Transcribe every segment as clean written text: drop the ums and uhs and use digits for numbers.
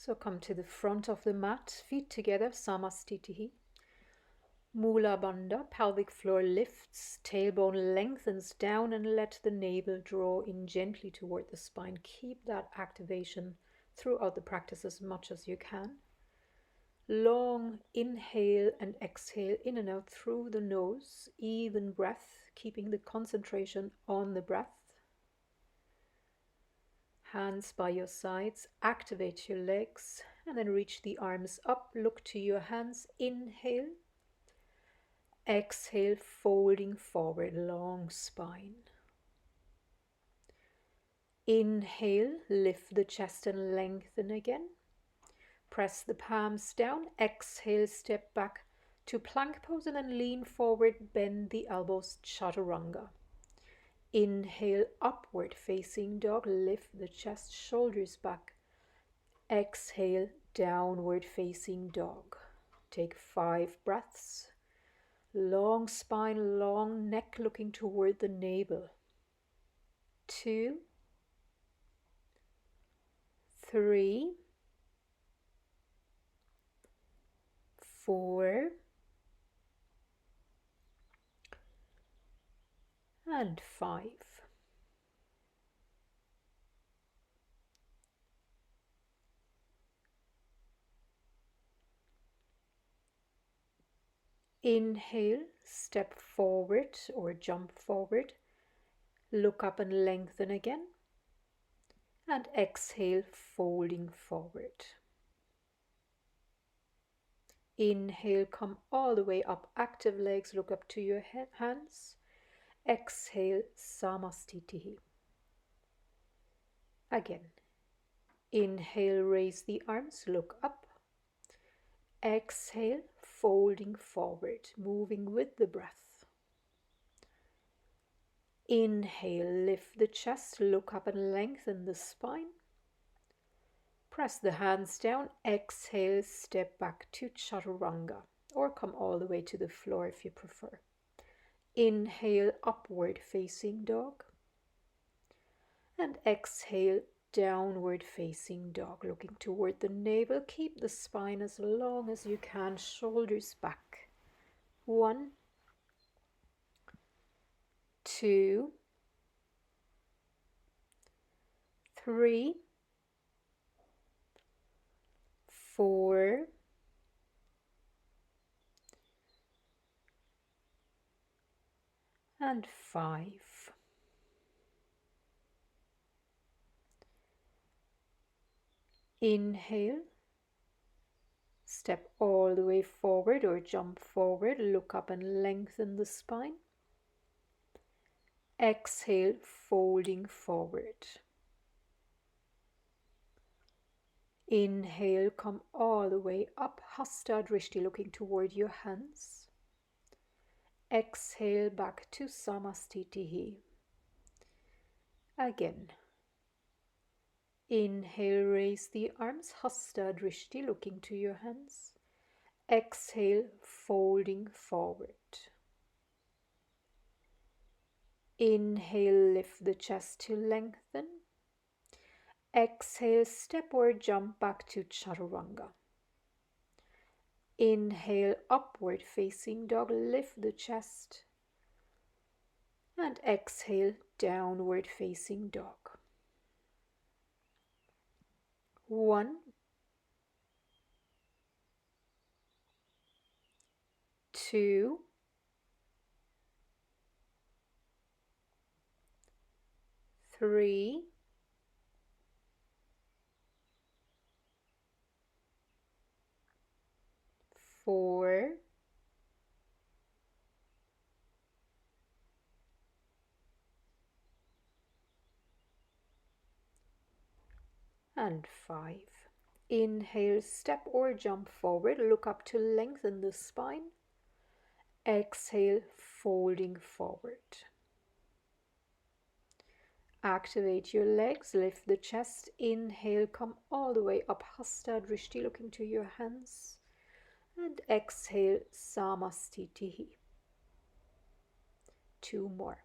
So come to the front of the mat, feet together, Samastitihi. Mula Bandha, pelvic floor lifts, tailbone lengthens down and let the navel draw in gently toward the spine. Keep that activation throughout the practice as much as you can. Long inhale and exhale in and out through the nose, even breath, keeping the concentration on the breath. Hands by your sides, activate your legs and then reach the arms up, look to your hands, inhale, exhale, folding forward, long spine. Inhale, lift the chest and lengthen again. Press the palms down, exhale, step back to plank pose and then lean forward, bend the elbows, chaturanga. Inhale, upward facing dog, lift the chest, shoulders back. Exhale, downward facing dog. Take 5 breaths. Long spine, long neck looking toward the navel. 2, 3, 4, and 5. Inhale, step forward or jump forward. Look up and lengthen again. And exhale, folding forward. Inhale, come all the way up, active legs, look up to your hands. Exhale, Samastitihi. Again. Inhale, raise the arms, look up. Exhale, folding forward, moving with the breath. Inhale, lift the chest, look up and lengthen the spine. Press the hands down. Exhale, step back to chaturanga or come all the way to the floor if you prefer. Inhale, upward facing dog. And exhale, downward facing dog, looking toward the navel. Keep the spine as long as you can, shoulders back. 1, 2, 3, 4, and 5. Inhale, step all the way forward or jump forward, look up and lengthen the spine. Exhale, folding forward. Inhale, come all the way up, Hasta Drishti, looking toward your hands. Exhale, back to Samastitihi. Again. Inhale, raise the arms, Hasta Drishti, looking to your hands. Exhale, folding forward. Inhale, lift the chest to lengthen. Exhale, step or jump back to chaturanga. Inhale, upward facing dog, lift the chest. And exhale, downward facing dog. 1, 2, 3, 4, and 5. Inhale, step or jump forward, look up to lengthen the spine. Exhale, folding forward. Activate your legs, lift the chest. Inhale, come all the way up, Hasta Drishti, looking to your hands. And exhale, Samastitihi. 2 more.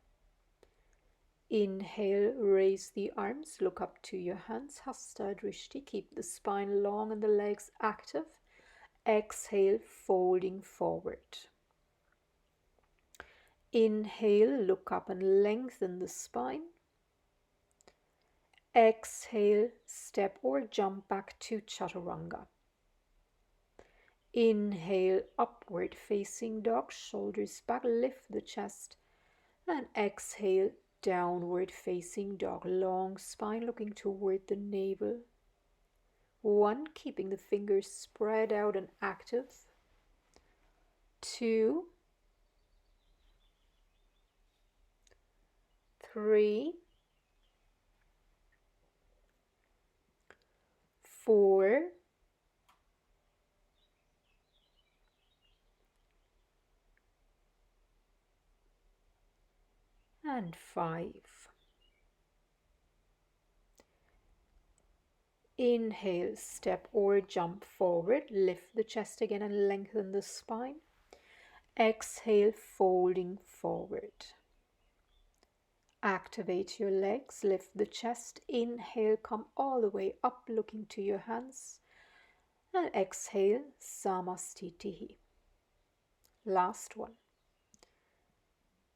Inhale, raise the arms, look up to your hands, Hasta Drishti. Keep the spine long and the legs active. Exhale, folding forward. Inhale, look up and lengthen the spine. Exhale, step or jump back to Chaturanga. Inhale, upward facing dog, shoulders back, lift the chest. And exhale, downward facing dog, long spine looking toward the navel. 1, keeping the fingers spread out and active. 2, 3, 4, and 5. Inhale, step or jump forward, lift the chest again and lengthen the spine. Exhale, folding forward. Activate your legs, lift the chest. Inhale, come all the way up, looking to your hands. And exhale, Samastitihi. Last one.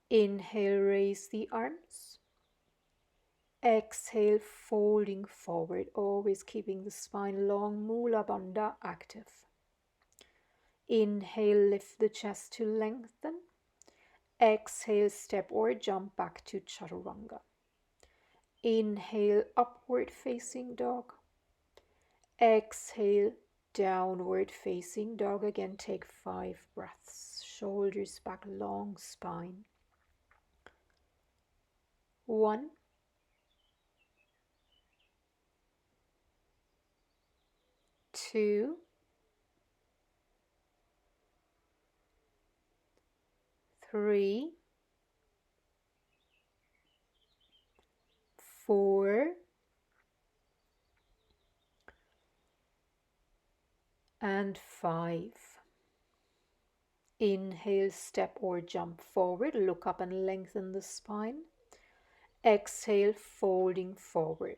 Inhale, raise the arms. Exhale, folding forward, always keeping the spine long, Mula Bandha active. Inhale, lift the chest to lengthen. Exhale, step or jump back to Chaturanga. Inhale, upward facing dog. Exhale, downward facing dog. Again, take 5 breaths. Shoulders back, long spine. 1, 2, 3, 4, and 5. Inhale, step or jump forward, look up and lengthen the spine. Exhale, folding forward.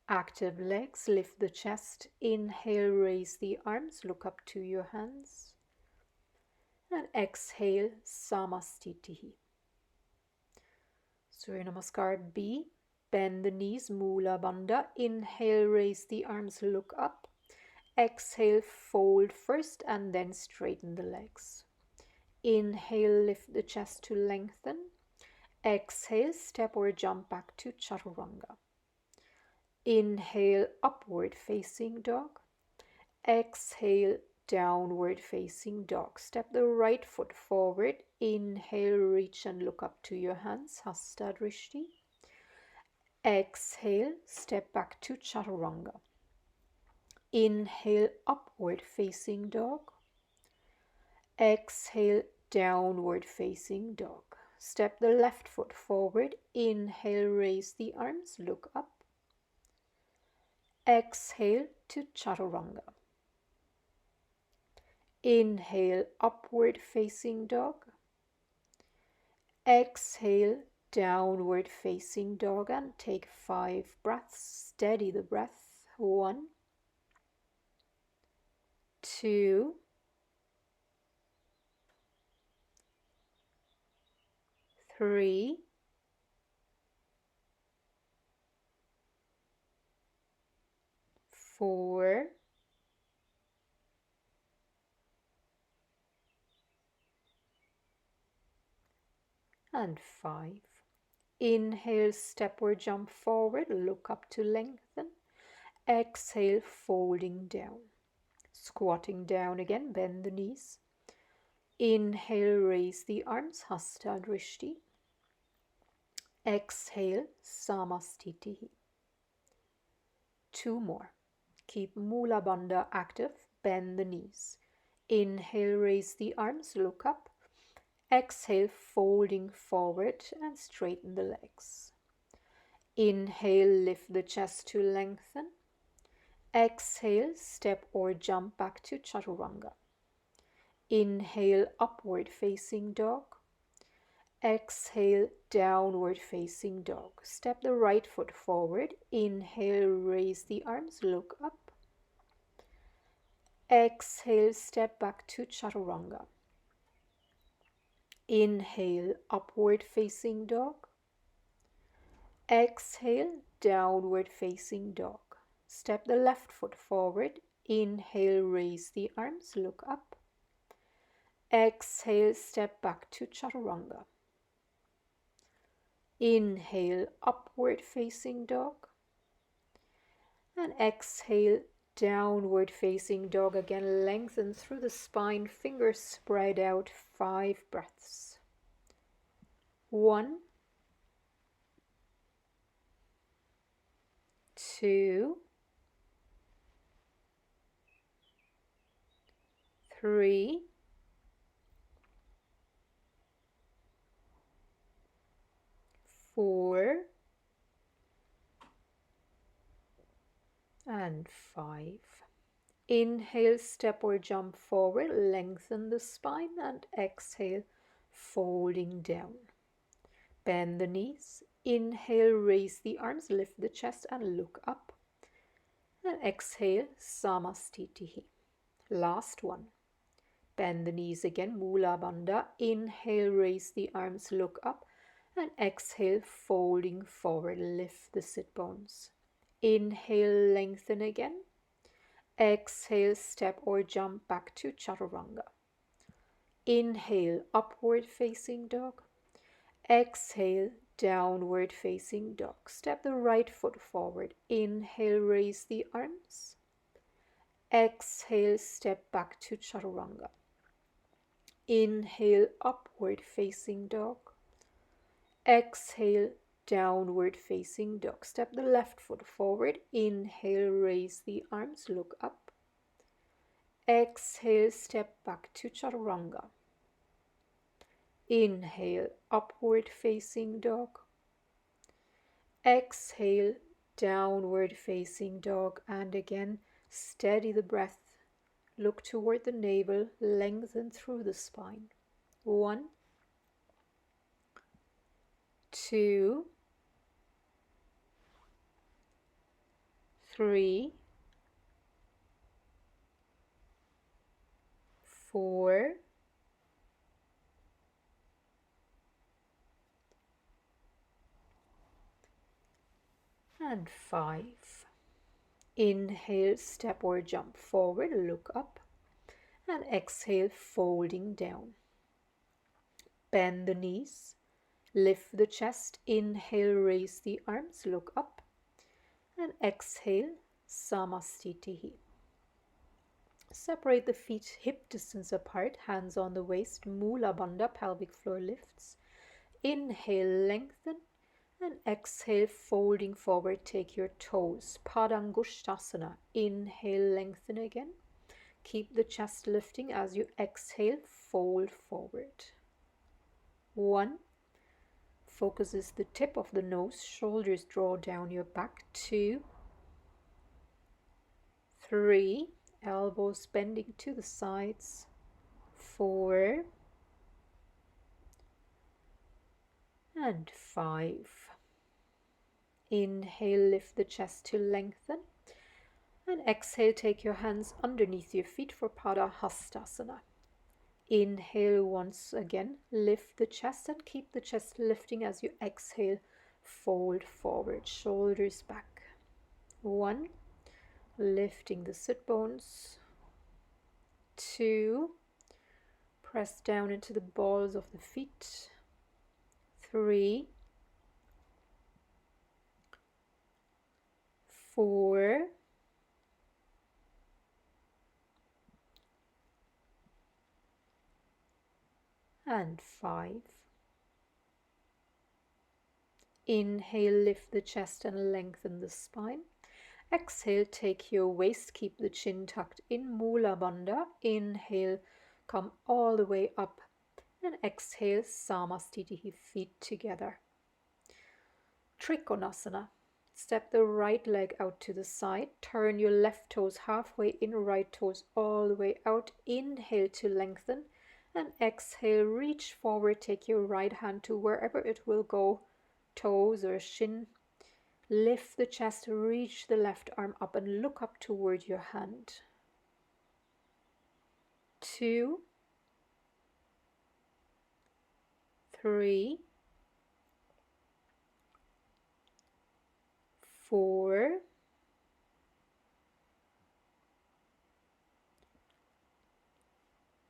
Active legs, lift the chest. Inhale, raise the arms, look up to your hands. And exhale, Samastitihi. Surya Namaskar B. Bend the knees, Mula Bandha. Inhale, raise the arms, look up. Exhale, fold first and then straighten the legs. Inhale, lift the chest to lengthen. Exhale, step or jump back to Chaturanga. Inhale, upward facing dog. Exhale, downward facing dog. Step the right foot forward. Inhale, reach and look up to your hands, Hasta Drishti. Exhale, step back to Chaturanga. Inhale, upward facing dog. Exhale, downward facing dog. Step the left foot forward. Inhale, raise the arms, look up. Exhale to Chaturanga. Inhale, upward facing dog. Exhale, downward facing dog, and take 5 breaths. Steady the breath. 1, 2, 3, 4, and 5. Inhale, step or jump forward, look up to lengthen. Exhale, folding down. Squatting down again, bend the knees. Inhale, raise the arms, Hasta Drishti. Exhale, Samastitihi. 2 more. Keep Mula Bandha active, bend the knees. Inhale, raise the arms, look up. Exhale, folding forward and straighten the legs. Inhale, lift the chest to lengthen. Exhale, step or jump back to Chaturanga. Inhale, upward facing dog. Exhale, downward facing dog. Step the right foot forward. Inhale, raise the arms, look up. Exhale, step back to chaturanga. Inhale, upward facing dog. Exhale, downward facing dog. Step the left foot forward. Inhale, raise the arms, look up. Exhale, step back to chaturanga. Inhale, upward facing dog. And exhale, downward facing dog. Again, lengthen through the spine, fingers spread out, 5 breaths. 1, 2, 3, 4, and 5. Inhale, step or jump forward, lengthen the spine, and exhale, folding down. Bend the knees. Inhale, raise the arms, lift the chest and look up. And exhale, Samastitihi. Last one. Bend the knees again, Mula Bandha. Inhale, raise the arms, look up. And exhale, folding forward, lift the sit bones. Inhale, lengthen again. Exhale, step or jump back to chaturanga. Inhale, upward facing dog. Exhale, downward facing dog. Step the right foot forward. Inhale, raise the arms. Exhale, step back to chaturanga. Inhale, upward facing dog. Exhale, downward facing dog. Step the left foot forward. Inhale, raise the arms, look up. Exhale, step back to chaturanga. Inhale, upward facing dog. Exhale, downward facing dog. And again, steady the breath. Look toward the navel, lengthen through the spine. 1, 2, 3, 4, and 5. Inhale, step or jump forward, look up. And exhale, folding down. Bend the knees, lift the chest. Inhale, raise the arms, look up. And exhale, Samastitihi. Separate the feet hip distance apart, hands on the waist, Mula Bandha, pelvic floor lifts. Inhale, lengthen. And exhale, folding forward, take your toes. Padangusthasana. Inhale, lengthen again. Keep the chest lifting as you exhale, fold forward. 1. Focus is the tip of the nose, shoulders draw down your back. 2, 3, elbows bending to the sides. 4, and 5. Inhale, lift the chest to lengthen. And exhale, take your hands underneath your feet for Padahastasana. Inhale once again, lift the chest and keep the chest lifting as you exhale, fold forward, shoulders back. 1, lifting the sit bones. 2, press down into the balls of the feet. 3, 4, and 5. Inhale, lift the chest and lengthen the spine. Exhale, take your waist, keep the chin tucked in, Mula Bandha. Inhale, come all the way up. And exhale, Samastitihi, feet together. Trikonasana. Step the right leg out to the side. Turn your left toes halfway in, right toes all the way out. Inhale to lengthen. And exhale, reach forward, take your right hand to wherever it will go, toes or shin. Lift the chest, reach the left arm up and look up toward your hand. 2, 3, 4,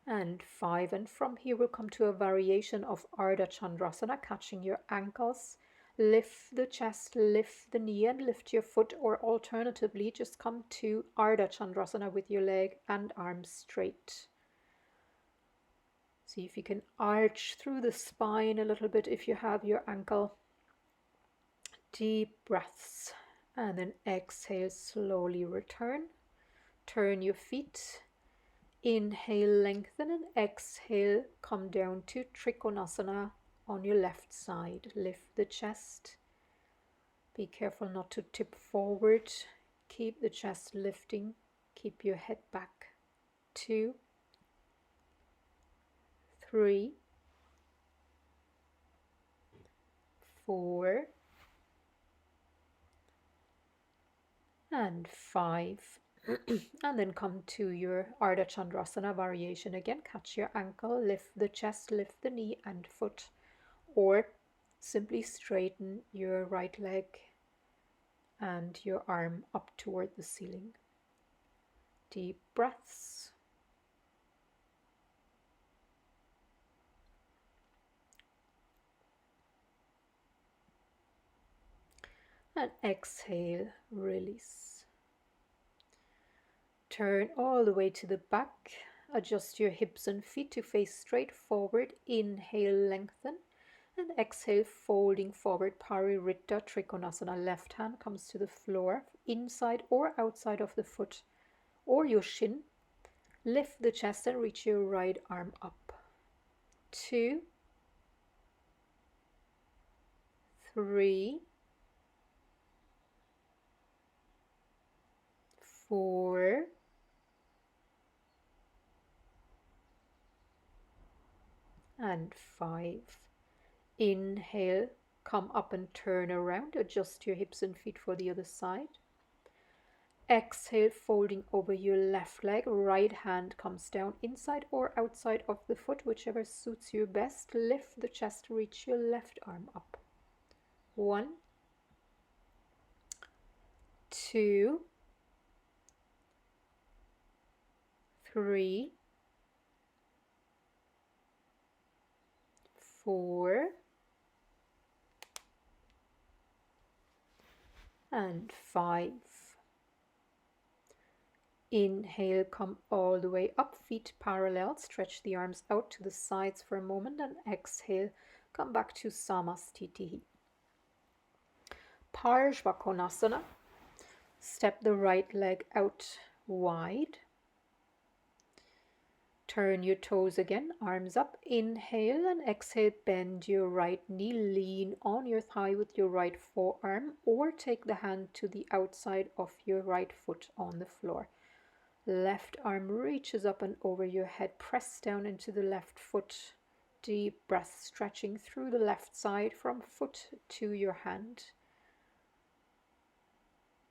and 5. And from here we'll come to a variation of Ardha Chandrasana, catching your ankles. Lift the chest, lift the knee and lift your foot, or alternatively just come to Ardha Chandrasana with your leg and arms straight. See if you can arch through the spine a little bit if you have your ankle. Deep breaths, and then exhale, slowly return. Turn your feet. Inhale, lengthen, and exhale, come down to Trikonasana on your left side. Lift the chest. Be careful not to tip forward. Keep the chest lifting. Keep your head back. 2, 3, 4, and 5. And then come to your Ardha Chandrasana variation again. Catch your ankle, lift the chest, lift the knee and foot, or simply straighten your right leg and your arm up toward the ceiling. Deep breaths. And exhale, release. Turn all the way to the back. Adjust your hips and feet to face straight forward. Inhale, lengthen. And exhale, folding forward, Parivritta Trikonasana. Left hand comes to the floor, inside or outside of the foot or your shin. Lift the chest and reach your right arm up. 2, 3, 4, and 5. Inhale, come up and turn around. Adjust your hips and feet for the other side. Exhale, folding over your left leg. Right hand comes down inside or outside of the foot, whichever suits you best. Lift the chest, reach your left arm up. 1, 2, 3, 4, and 5. Inhale, come all the way up, feet parallel, stretch the arms out to the sides for a moment, and exhale, come back to Samastitihi. Parshvakonasana, step the right leg out wide. Turn your toes again, arms up, inhale and exhale, bend your right knee, lean on your thigh with your right forearm or take the hand to the outside of your right foot on the floor. Left arm reaches up and over your head, press down into the left foot. Deep breath, stretching through the left side from foot to your hand.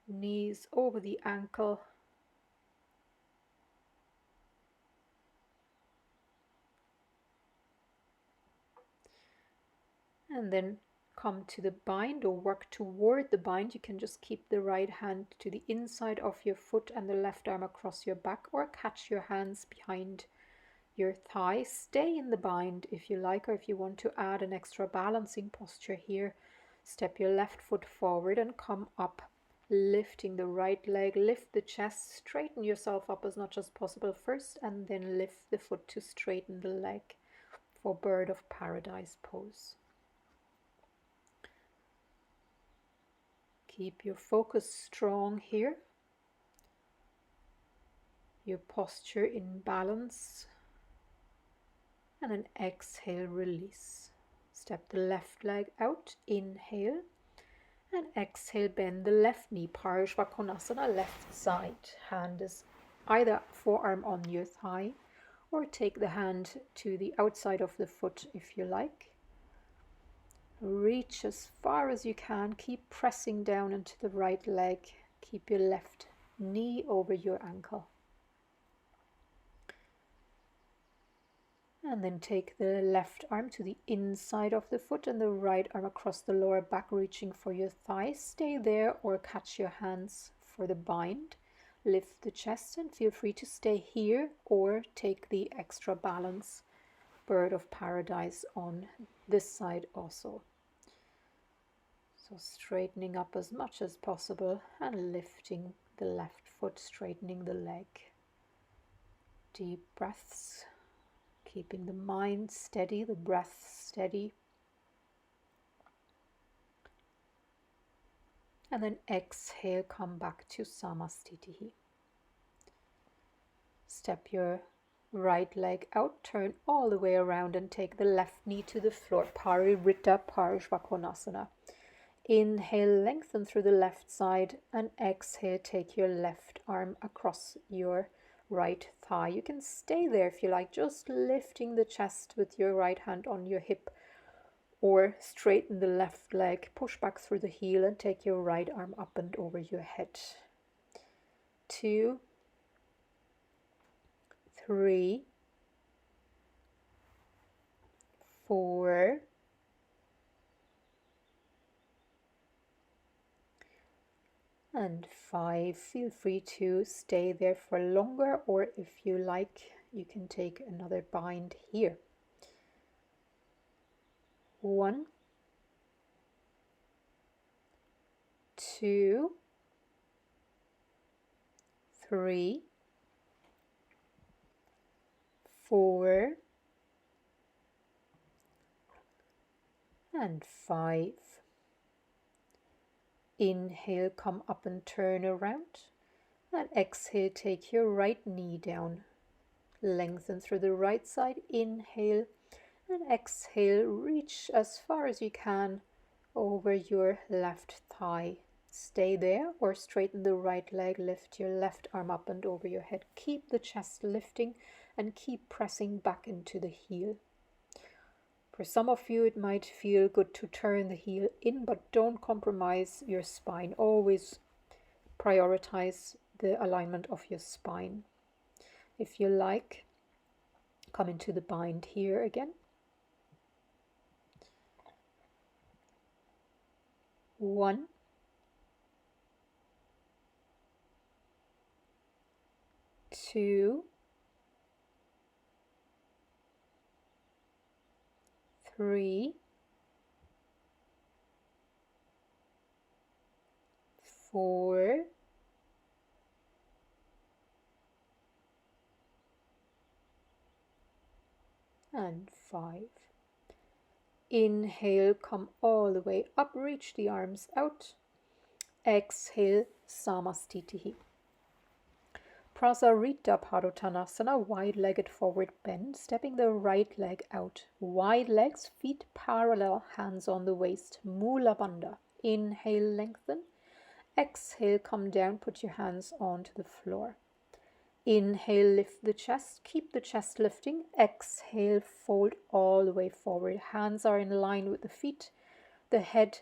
Knees over the ankle. And then come to the bind or work toward the bind. You can just keep the right hand to the inside of your foot and the left arm across your back, or catch your hands behind your thigh. Stay in the bind if you like, or if you want to add an extra balancing posture here, step your left foot forward and come up, lifting the right leg. Lift the chest, straighten yourself up as much as possible first, and then lift the foot to straighten the leg for Bird of Paradise pose. Keep your focus strong here, your posture in balance, and then exhale, release. Step the left leg out, inhale, and exhale, bend the left knee, Parshvakonasana, left side. Hand is either forearm on your thigh or take the hand to the outside of the foot if you like. Reach as far as you can. Keep pressing down into the right leg. Keep your left knee over your ankle. And then take the left arm to the inside of the foot and the right arm across the lower back, reaching for your thighs. Stay there or catch your hands for the bind. Lift the chest and feel free to stay here or take the extra balance bird of paradise on this side also. So straightening up as much as possible and lifting the left foot, straightening the leg. Deep breaths, keeping the mind steady, the breath steady. And then exhale, come back to Samastitihi. Step your right leg out, turn all the way around and take the left knee to the floor. Parivritta Parishvakonasana. Inhale, lengthen through the left side, and exhale, take your left arm across your right thigh. You can stay there if you like, just lifting the chest with your right hand on your hip, or straighten the left leg, push back through the heel and take your right arm up and over your head. 2, 3, 4, and 5. Feel free to stay there for longer, or if you like, you can take another bind here. 1, 2, 3, 4, and 5. Inhale, come up and turn around. And exhale, take your right knee down. Lengthen through the right side. Inhale and exhale. Reach as far as you can over your left thigh. Stay there or straighten the right leg. Lift your left arm up and over your head. Keep the chest lifting and keep pressing back into the heel. For some of you, it might feel good to turn the heel in, but don't compromise your spine. Always prioritize the alignment of your spine. If you like, come into the bind here again. 1, 2, 3, 4, and 5. Inhale, come all the way up, reach the arms out. Exhale, Samastitihi. Prasarita Padottanasana, wide-legged forward bend, stepping the right leg out. Wide legs, feet parallel, hands on the waist. Mula Bandha. Inhale, lengthen. Exhale, come down, put your hands onto the floor. Inhale, lift the chest, keep the chest lifting. Exhale, fold all the way forward. Hands are in line with the feet. The head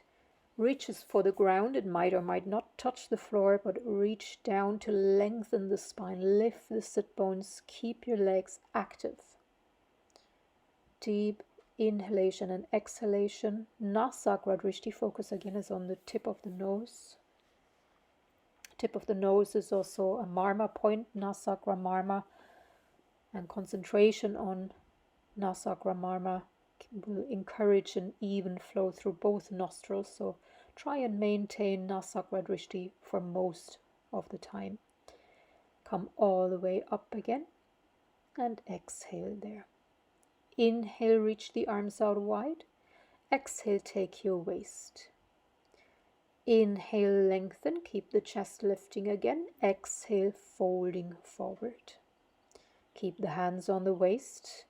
reaches for the ground. It might or might not touch the floor, but reach down to lengthen the spine. Lift the sit bones. Keep your legs active. Deep inhalation and exhalation. Nasakra Drishti, focus again is on the tip of the nose. Tip of the nose is also a marma point, Nasakra marma, and concentration on Nasakra marma will encourage an even flow through both nostrils, so try and maintain Nasakra Drishti for most of the time. Come all the way up again and exhale there. Inhale, reach the arms out wide. Exhale, take your waist. Inhale, lengthen, keep the chest lifting again. Exhale, folding forward. Keep the hands on the waist.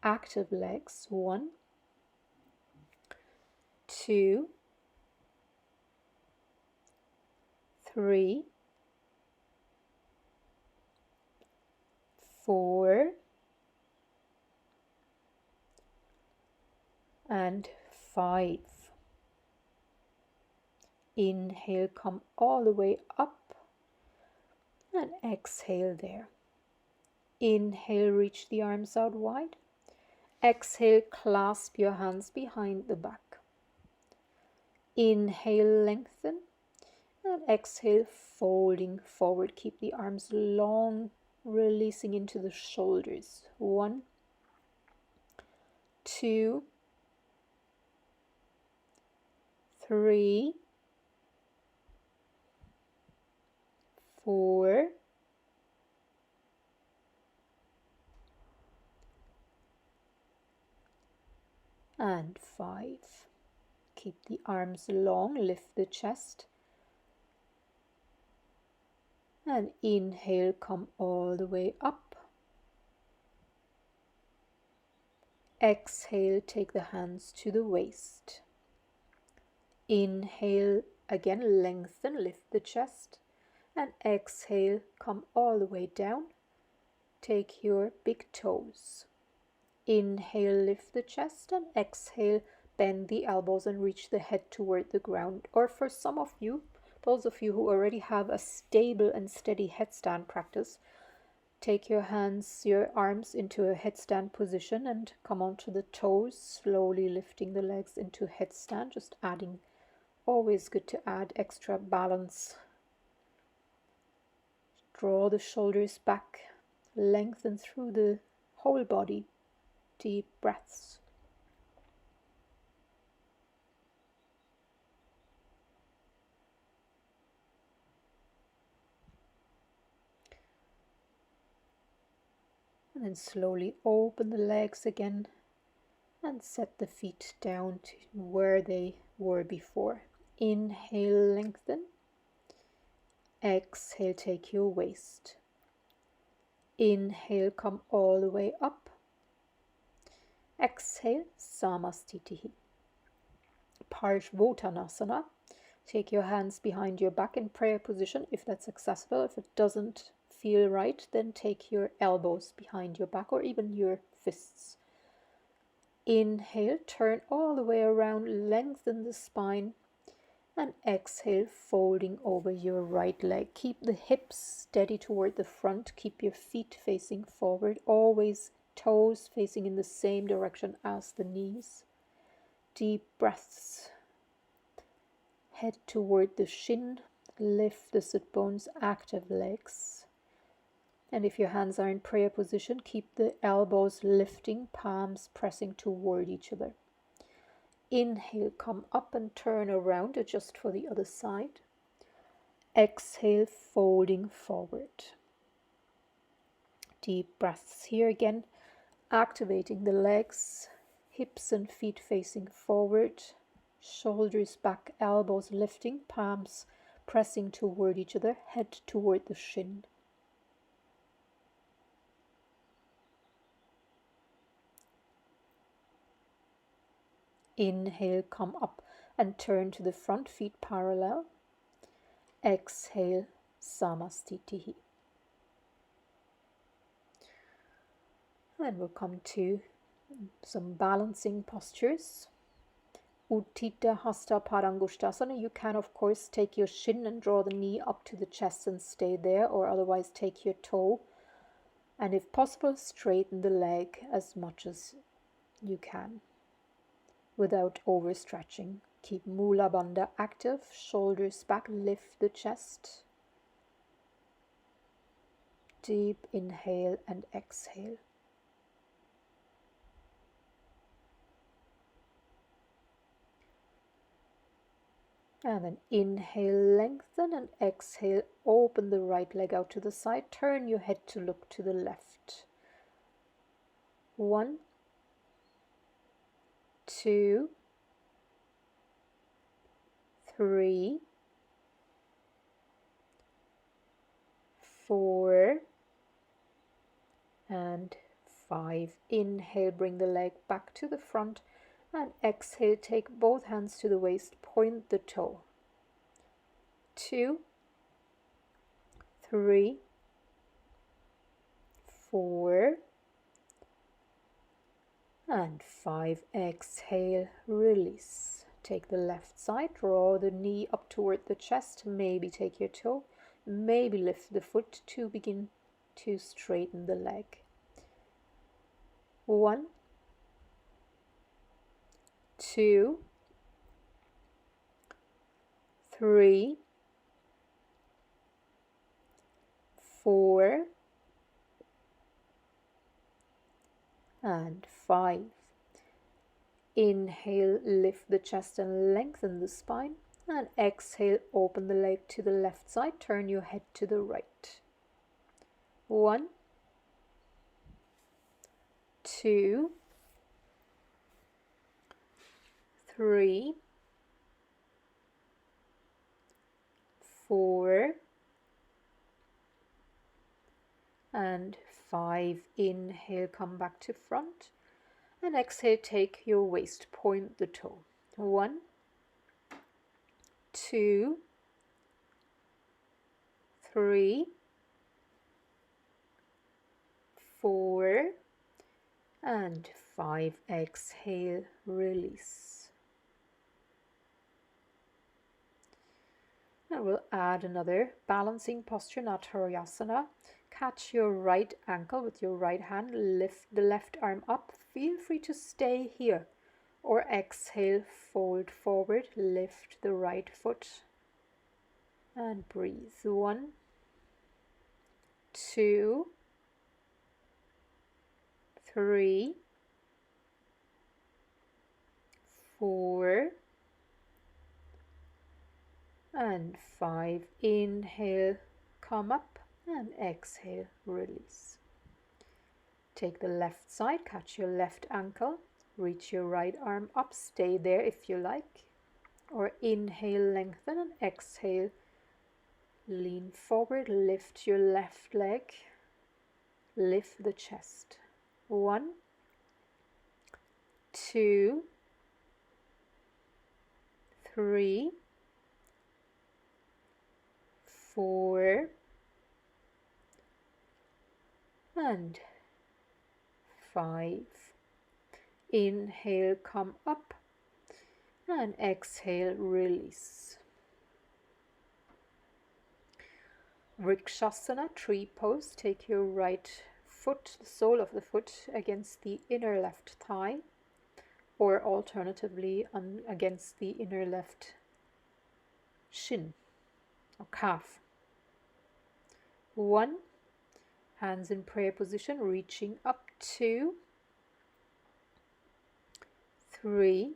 Active legs. 1, 2, 3, 4, and 5. Inhale, come all the way up and exhale there. Inhale, reach the arms out wide. Exhale, clasp your hands behind the back. Inhale, lengthen, and exhale, folding forward. Keep the arms long, releasing into the shoulders. 1, 2, 3, 4, and 5. Keep the arms long, lift the chest. And inhale, come all the way up. Exhale, take the hands to the waist. Inhale, again lengthen, lift the chest. And exhale, come all the way down. Take your big toes. Inhale, lift the chest, and exhale, bend the elbows and reach the head toward the ground. Or for some of you, those of you who already have a stable and steady headstand practice, take your hands, your arms into a headstand position and come onto the toes, slowly lifting the legs into headstand, just adding, always good to add extra balance. Draw the shoulders back, lengthen through the whole body. Deep breaths. And then slowly open the legs again and set the feet down to where they were before. Inhale, lengthen. Exhale, take your waist. Inhale, come all the way up. Exhale, Samastitihi. Parshvottanasana. Take your hands behind your back in prayer position if that's accessible. If it doesn't feel right, then take your elbows behind your back or even your fists. Inhale, turn all the way around, lengthen the spine, and exhale, folding over your right leg. Keep the hips steady toward the front. Keep your feet facing forward, always toes facing in the same direction as the knees. Deep breaths. Head toward the shin, lift the sit bones, active legs. And if your hands are in prayer position, keep the elbows lifting, palms pressing toward each other. Inhale, come up and turn around, adjust for the other side. Exhale, folding forward. Deep breaths here again, activating the legs, hips and feet facing forward. Shoulders back, elbows lifting, palms pressing toward each other, head toward the shin. Inhale, come up and turn to the front, feet parallel. Exhale, Samastitihi. And we'll come to some balancing postures. Utthita Hasta Padangusthasana. You can, of course, take your shin and draw the knee up to the chest and stay there, or otherwise take your toe and, if possible, straighten the leg as much as you can without overstretching. Keep Mula Bandha active, shoulders back, lift the chest. Deep inhale and exhale. And then inhale, lengthen, and exhale, open the right leg out to the side. Turn your head to look to the left. 1, 2, 3, 4, and 5. Inhale, bring the leg back to the front. And exhale, take both hands to the waist, point the toe. 2, 3, 4, And 5. Exhale, release. Take the left side, draw the knee up toward the chest, maybe take your toe, maybe lift the foot to begin to straighten the leg. 1, 2, 3, 4, and 5. Inhale, lift the chest and lengthen the spine. And exhale, open the leg to the left side, turn your head to the right. 1, 2, 3, 4, and 5. Inhale, come back to front. And exhale, take your waist, point the toe. 1, 2, 3, 4, and 5. Exhale, release. And we'll add another balancing posture, Natarayasana. Catch your right ankle with your right hand, lift the left arm up. Feel free to stay here. Or exhale, fold forward, lift the right foot and breathe. 1, 2, 3, 4, and 5. Inhale, come up, and exhale, release. Take the left side, catch your left ankle, reach your right arm up, stay there if you like. Or inhale, lengthen, and exhale, lean forward, lift your left leg, lift the chest. 1, 2, 3, 4, and 5. Inhale, come up, and exhale, release. Vrikshasana, tree pose. Take your right foot, the sole of the foot, against the inner left thigh, or alternatively against the inner left shin or calf. 1, hands in prayer position, reaching up. 2, 3,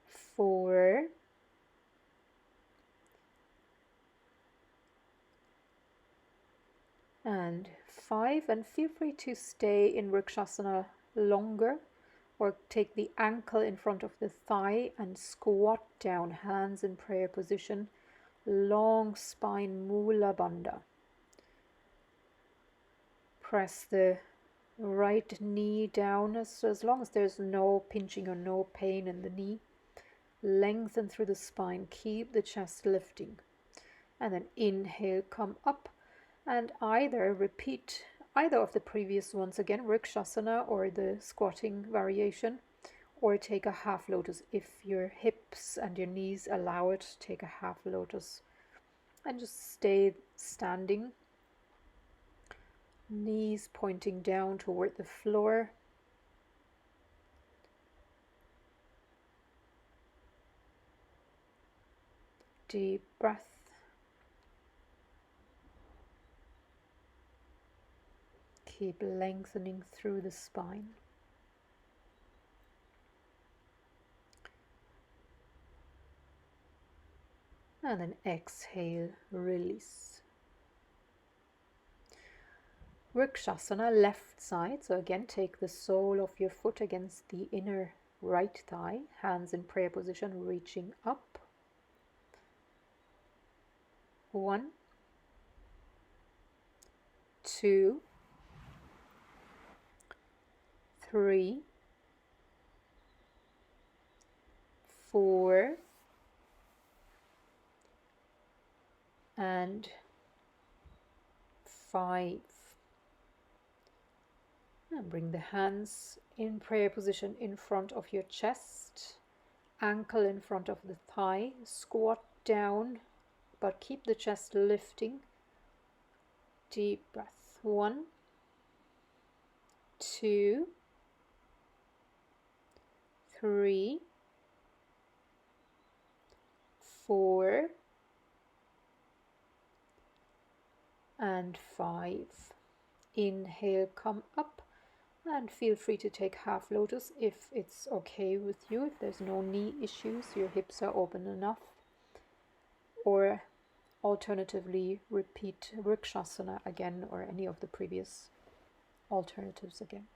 4, and 5. And feel free to stay in Vrikshasana longer, or take the ankle in front of the thigh and squat down, hands in prayer position, long spine, Mula Bandha. Press the right knee down as long as there's no pinching or no pain in the knee. Lengthen through the spine, keep the chest lifting. And then inhale, come up, and either repeat either of the previous ones again, Vrikshasana or the squatting variation, or take a half lotus. If your hips and your knees allow it, take a half lotus. And just stay standing, knees pointing down toward the floor. Deep breath. Keep lengthening through the spine. And then exhale, release. Vrikshasana, left side. So again, take the sole of your foot against the inner right thigh, hands in prayer position, reaching up. 1, 2, 3, 4, and 5. And bring the hands in prayer position in front of your chest, ankle in front of the thigh, squat down, but keep the chest lifting. Deep breath. 1, 2, 3, 4, and 5. Inhale, come up, and feel free to take half lotus if it's okay with you, if there's no knee issues, your hips are open enough. Or alternatively, repeat Vrikshasana again, or any of the previous alternatives again.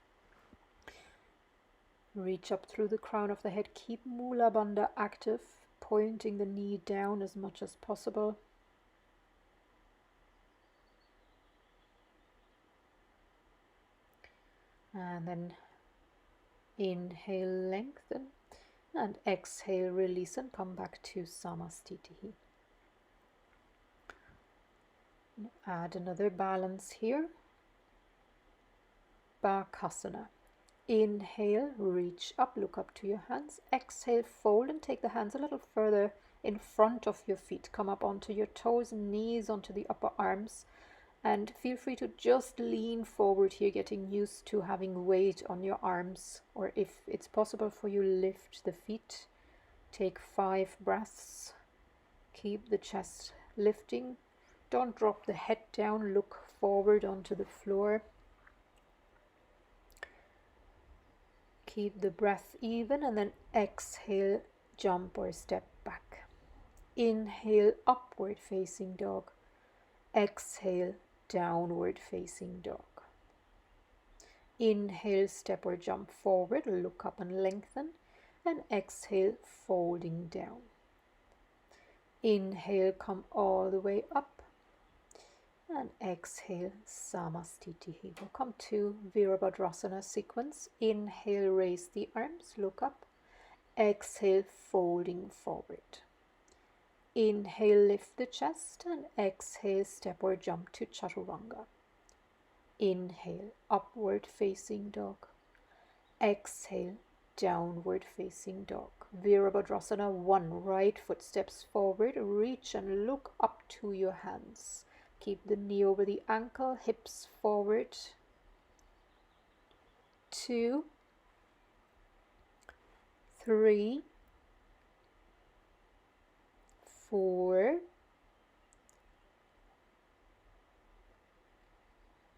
Reach up through the crown of the head. Keep Mula Bandha active, pointing the knee down as much as possible. And then inhale, lengthen, and exhale, release, and come back to Samastitihi. Add another balance here. Bakasana. Inhale, reach up, look up to your hands. Exhale, fold and take the hands a little further in front of your feet. Come up onto your toes and knees, onto the upper arms. And feel free to just lean forward here, getting used to having weight on your arms. Or if it's possible for you, lift the feet. Take 5 breaths. Keep the chest lifting. Don't drop the head down. Look forward onto the floor. Keep the breath even, and then exhale, jump or step back. Inhale, upward facing dog. Exhale, downward facing dog. Inhale, step or jump forward, look up and lengthen, and exhale, folding down. Inhale, come all the way up, and exhale, Samastitihi. We'll come to Virabhadrasana sequence. Inhale, raise the arms, look up. Exhale, folding forward. Inhale, lift the chest, and exhale, step or jump to Chaturanga. Inhale, upward facing dog. Exhale, downward facing dog. Virabhadrasana 1, right foot steps forward, reach and look up to your hands. Keep the knee over the ankle, hips forward. 2, 3, 4,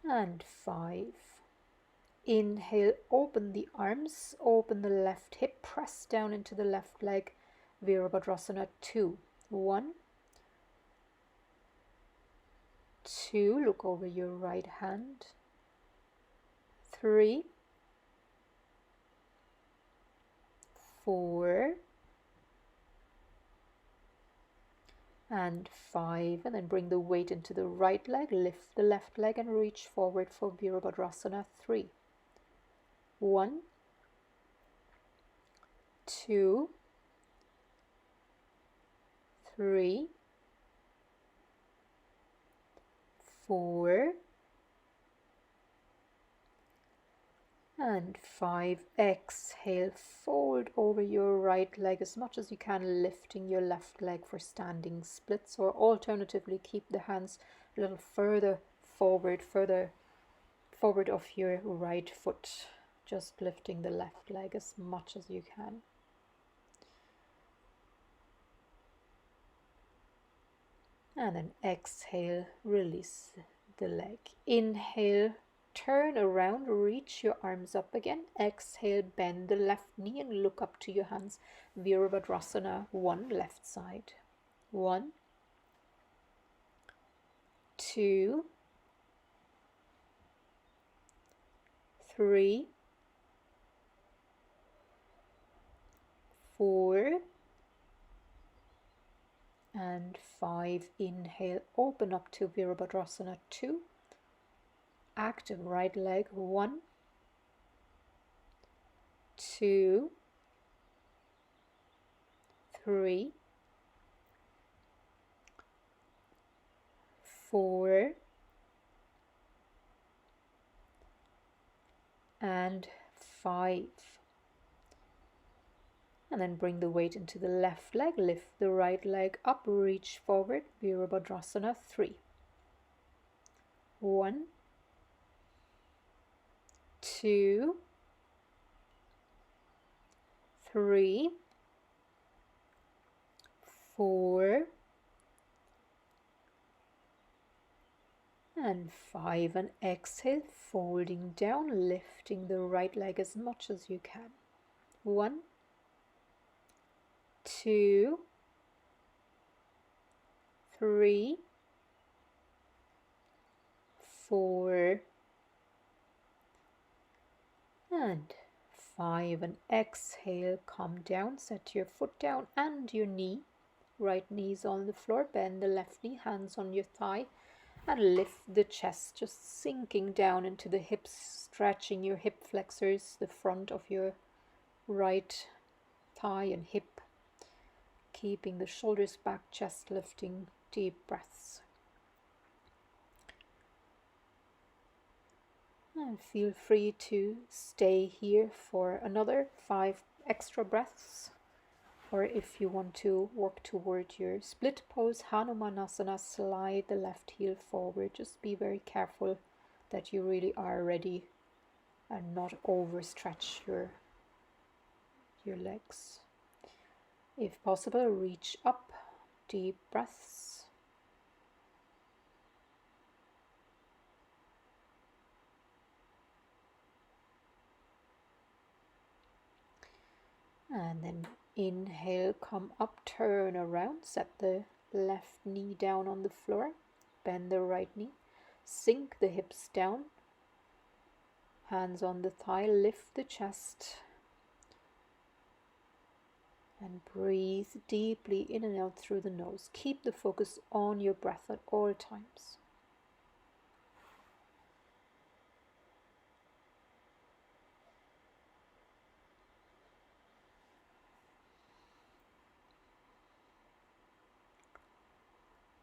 and 5. Inhale, open the arms, open the left hip, press down into the left leg. Virabhadrasana 2. 1, 2, look over your right hand. 3, 4, and 5. And then bring the weight into the right leg, lift the left leg and reach forward for Virabhadrasana 3. 1, 2, 3, 4, and 5. Exhale, fold over your right leg as much as you can, lifting your left leg for standing splits, or alternatively keep the hands a little further forward of your right foot, just lifting the left leg as much as you can. And then exhale, release the leg. Inhale, turn around, reach your arms up again. Exhale, bend the left knee and look up to your hands. Virabhadrasana 1, left side. 1, 2, 3, 4, and 5. Inhale, open up to Virabhadrasana 2. Active right leg. 1, 2, 3, 4, and 5. And then bring the weight into the left leg, lift the right leg up, reach forward, Virabhadrasana, 3. 1, 2, 3, 4, and 5. And exhale, folding down, lifting the right leg as much as you can. 1, 2, 3, 4, and 5. And exhale, come down, set your foot down and your knee. Right knee's on the floor, bend the left knee, hands on your thigh, and lift the chest, just sinking down into the hips, stretching your hip flexors, the front of your right thigh and hip, keeping the shoulders back, chest lifting, deep breaths. And feel free to stay here for another 5 extra breaths, or if you want to work toward your split pose, Hanumanasana, slide the left heel forward. Just be very careful that you really are ready and not overstretch your legs. If possible, reach up, deep breaths. And then inhale, come up, turn around, set the left knee down on the floor, bend the right knee, sink the hips down, hands on the thigh, lift the chest, and breathe deeply in and out through the nose. Keep the focus on your breath at all times.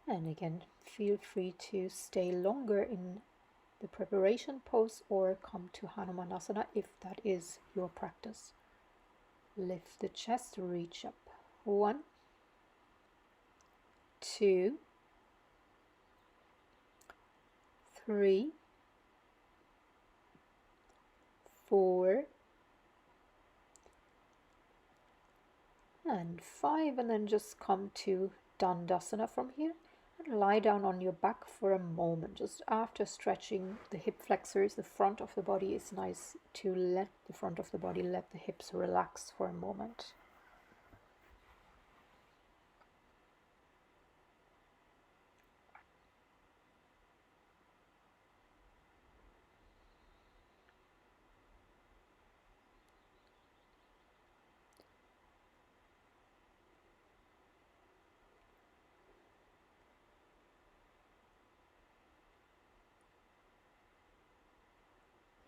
And again, feel free to stay longer in the preparation pose or come to Hanumanasana if that is your practice. Lift the chest, reach up. 1, 2, 3, 4, and 5. And then just come to Dandasana from here. And lie down on your back for a moment. Just after stretching the hip flexors, the front of the body is nice to let the front of the body, let the hips relax for a moment.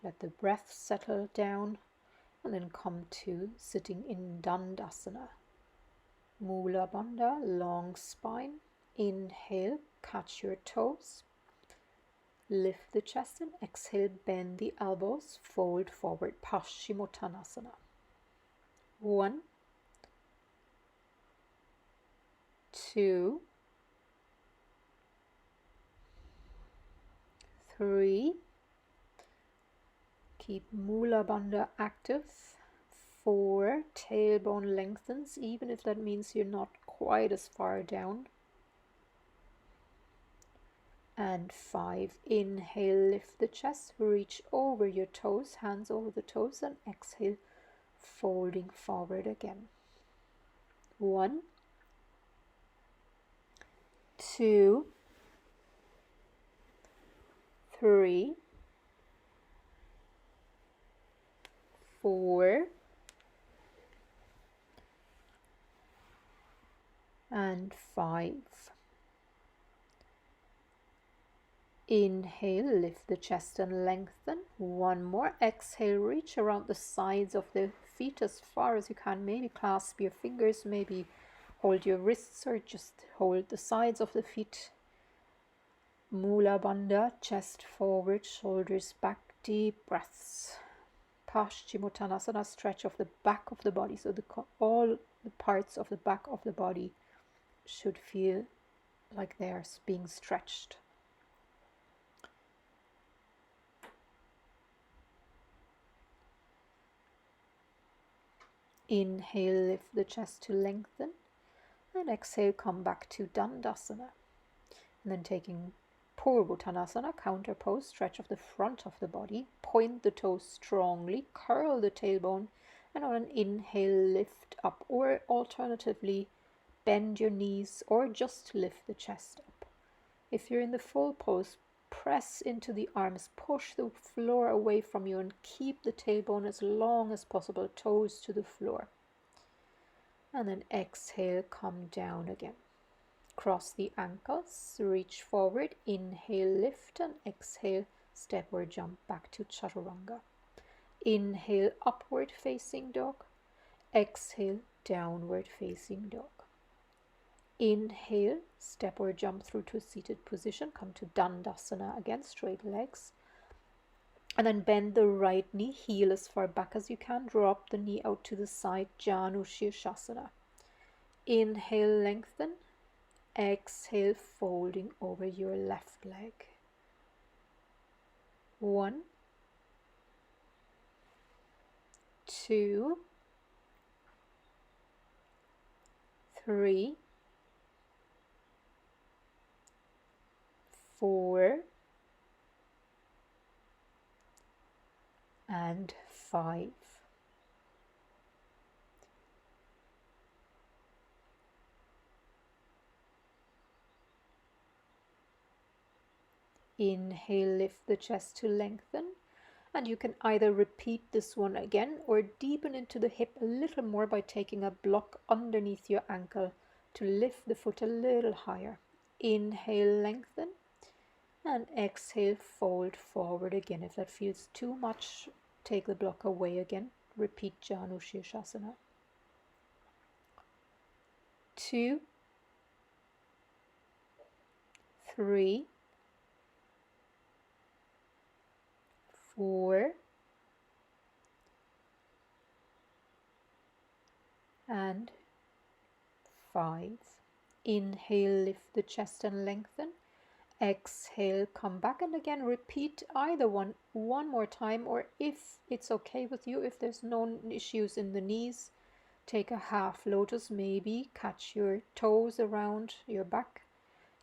Let the breath settle down and then come to sitting in Dandasana. Mula Bandha, long spine. Inhale, catch your toes. Lift the chest and exhale, bend the elbows, fold forward, Paschimottanasana. 1, 2, 3, keep Mula Bandha active. 4, tailbone lengthens, even if that means you're not quite as far down. And 5, inhale, lift the chest, reach over your toes, hands over the toes, and exhale, folding forward again. 1, 2, 3, 4, and 5. Inhale, lift the chest and lengthen. 1 more. Exhale, reach around the sides of the feet as far as you can. Maybe clasp your fingers, maybe hold your wrists, or just hold the sides of the feet. Mula Bandha, chest forward, shoulders back, deep breaths. Paschimottanasana, stretch of the back of the body. So all the parts of the back of the body should feel like they're being stretched. Inhale, lift the chest to lengthen, and exhale, come back to Dandasana. And then taking Purvottanasana, counter pose, stretch of the front of the body, point the toes strongly, curl the tailbone, and on an inhale, lift up, or alternatively, bend your knees, or just lift the chest up. If you're in the full pose, press into the arms, push the floor away from you, and keep the tailbone as long as possible, toes to the floor. And then exhale, come down again. Cross the ankles, reach forward, inhale, lift, and exhale, step or jump back to Chaturanga. Inhale, upward facing dog. Exhale, downward facing dog. Inhale, step or jump through to a seated position. Come to Dandasana again, straight legs. And then bend the right knee, heel as far back as you can. Drop the knee out to the side, Janu Shirshasana. Inhale, lengthen. Exhale, folding over your left leg. 1, 2, 3, 4, and 5. Inhale, lift the chest to lengthen, and you can either repeat this one again or deepen into the hip a little more by taking a block underneath your ankle to lift the foot a little higher. Inhale, lengthen, and exhale, fold forward again. If that feels too much, take the block away again. Repeat Janu Shirshasana. 2, 3, 4, and 5. Inhale, lift the chest and lengthen. Exhale, come back, and again repeat either one more time, or if it's okay with you, if there's no issues in the knees, take a half lotus, maybe catch your toes around your back.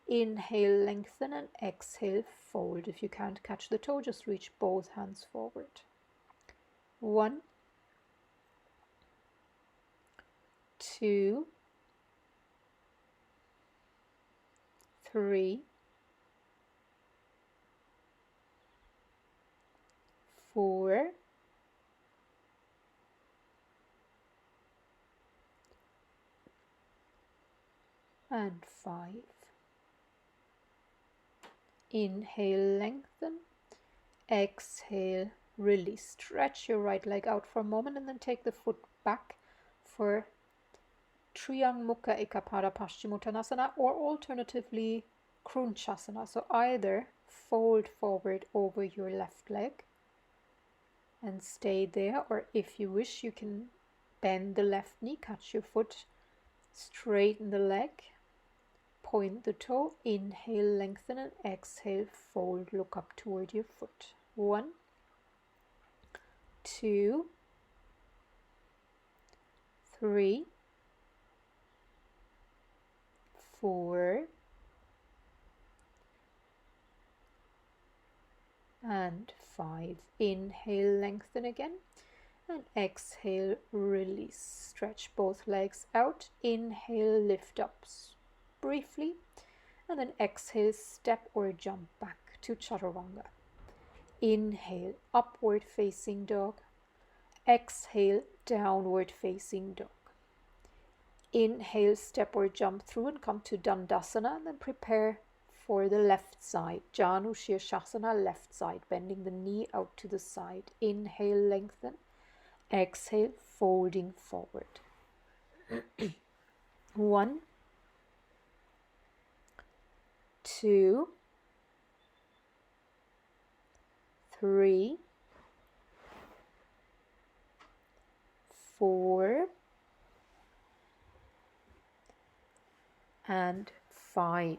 Inhale, lengthen, and exhale, fold. If you can't catch the toe, just reach both hands forward. 1, 2, 3, 4, and 5. Inhale, lengthen. Exhale, release. Stretch your right leg out for a moment and then take the foot back for Triangmukha Ekapada Paschimottanasana, or alternatively Krunchasana. So either fold forward over your left leg and stay there, or if you wish, you can bend the left knee, catch your foot, straighten the leg, point the toe, inhale, lengthen, and exhale, fold, look up toward your foot. 1, 2, 3, 4, and 5. Inhale, lengthen again, and exhale, release. Stretch both legs out. Inhale, lift up briefly, and then exhale, step or jump back to Chaturanga. Inhale, upward facing dog. Exhale, downward facing dog. Inhale, step or jump through and come to Dandasana, and then prepare for the left side. Janu Shirshasana, left side, bending the knee out to the side. Inhale, lengthen. Exhale, folding forward. 1, 2, 3, 4 and 5.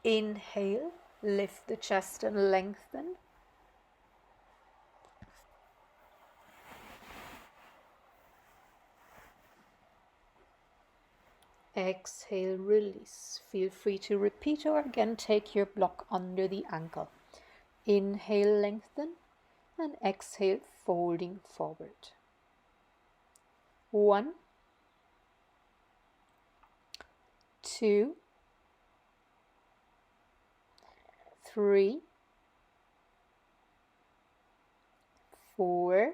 Inhale, lift the chest and lengthen. Exhale, release. Feel free to repeat or again take your block under the ankle. Inhale, lengthen, and exhale, folding forward. 1, 2, 3, 4,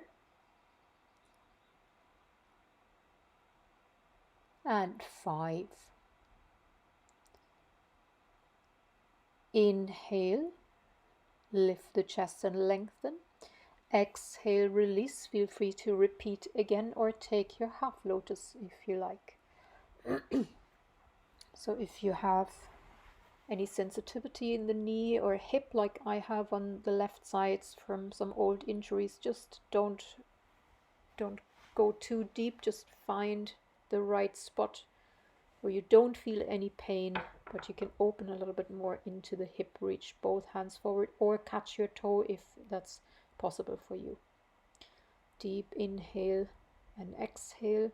and 5. Inhale, lift the chest and lengthen. Exhale, release. Feel free to repeat again or take your half lotus if you like. So if you have any sensitivity in the knee or hip like I have on the left sides from some old injuries, just don't go too deep. Just find the right spot where you don't feel any pain, but you can open a little bit more into the hip. Reach both hands forward or catch your toe if that's possible for you. Deep inhale and exhale,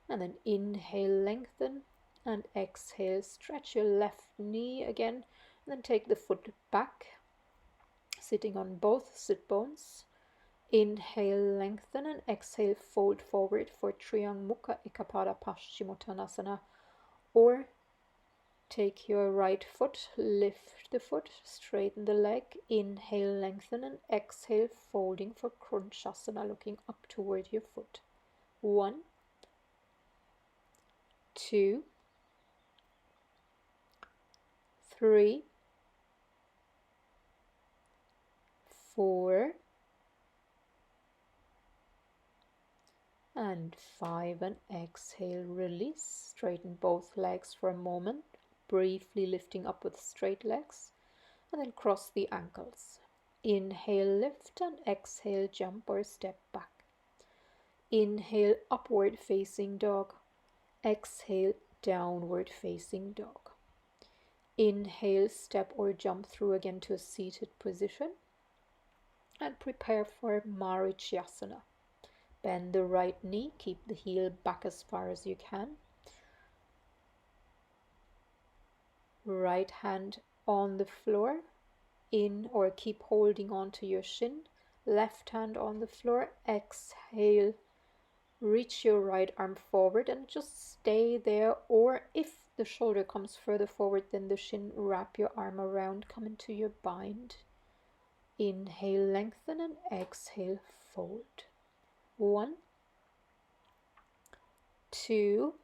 and then inhale, lengthen, and exhale, stretch your left knee again, and then take the foot back, sitting on both sit bones. Inhale, lengthen, and exhale, fold forward for Triang Mukha Ekapada Paschimottanasana, or take your right foot, lift the foot, straighten the leg, inhale, lengthen, and exhale, folding for Krunchasana, looking up toward your foot. 1, 2, 3, 4, and 5, and exhale, release. Straighten both legs for a moment, briefly lifting up with straight legs, and then cross the ankles. Inhale, lift, and exhale, jump or step back. Inhale, upward facing dog. Exhale, downward facing dog. Inhale, step or jump through again to a seated position, and prepare for Marichyasana. Bend the right knee, keep the heel back as far as you can. Right hand on the floor, in or keep holding on to your shin. Left hand on the floor, exhale, reach your right arm forward and just stay there, or if the shoulder comes further forward than the shin, wrap your arm around, come into your bind. Inhale, lengthen, and exhale, fold. 1, 2,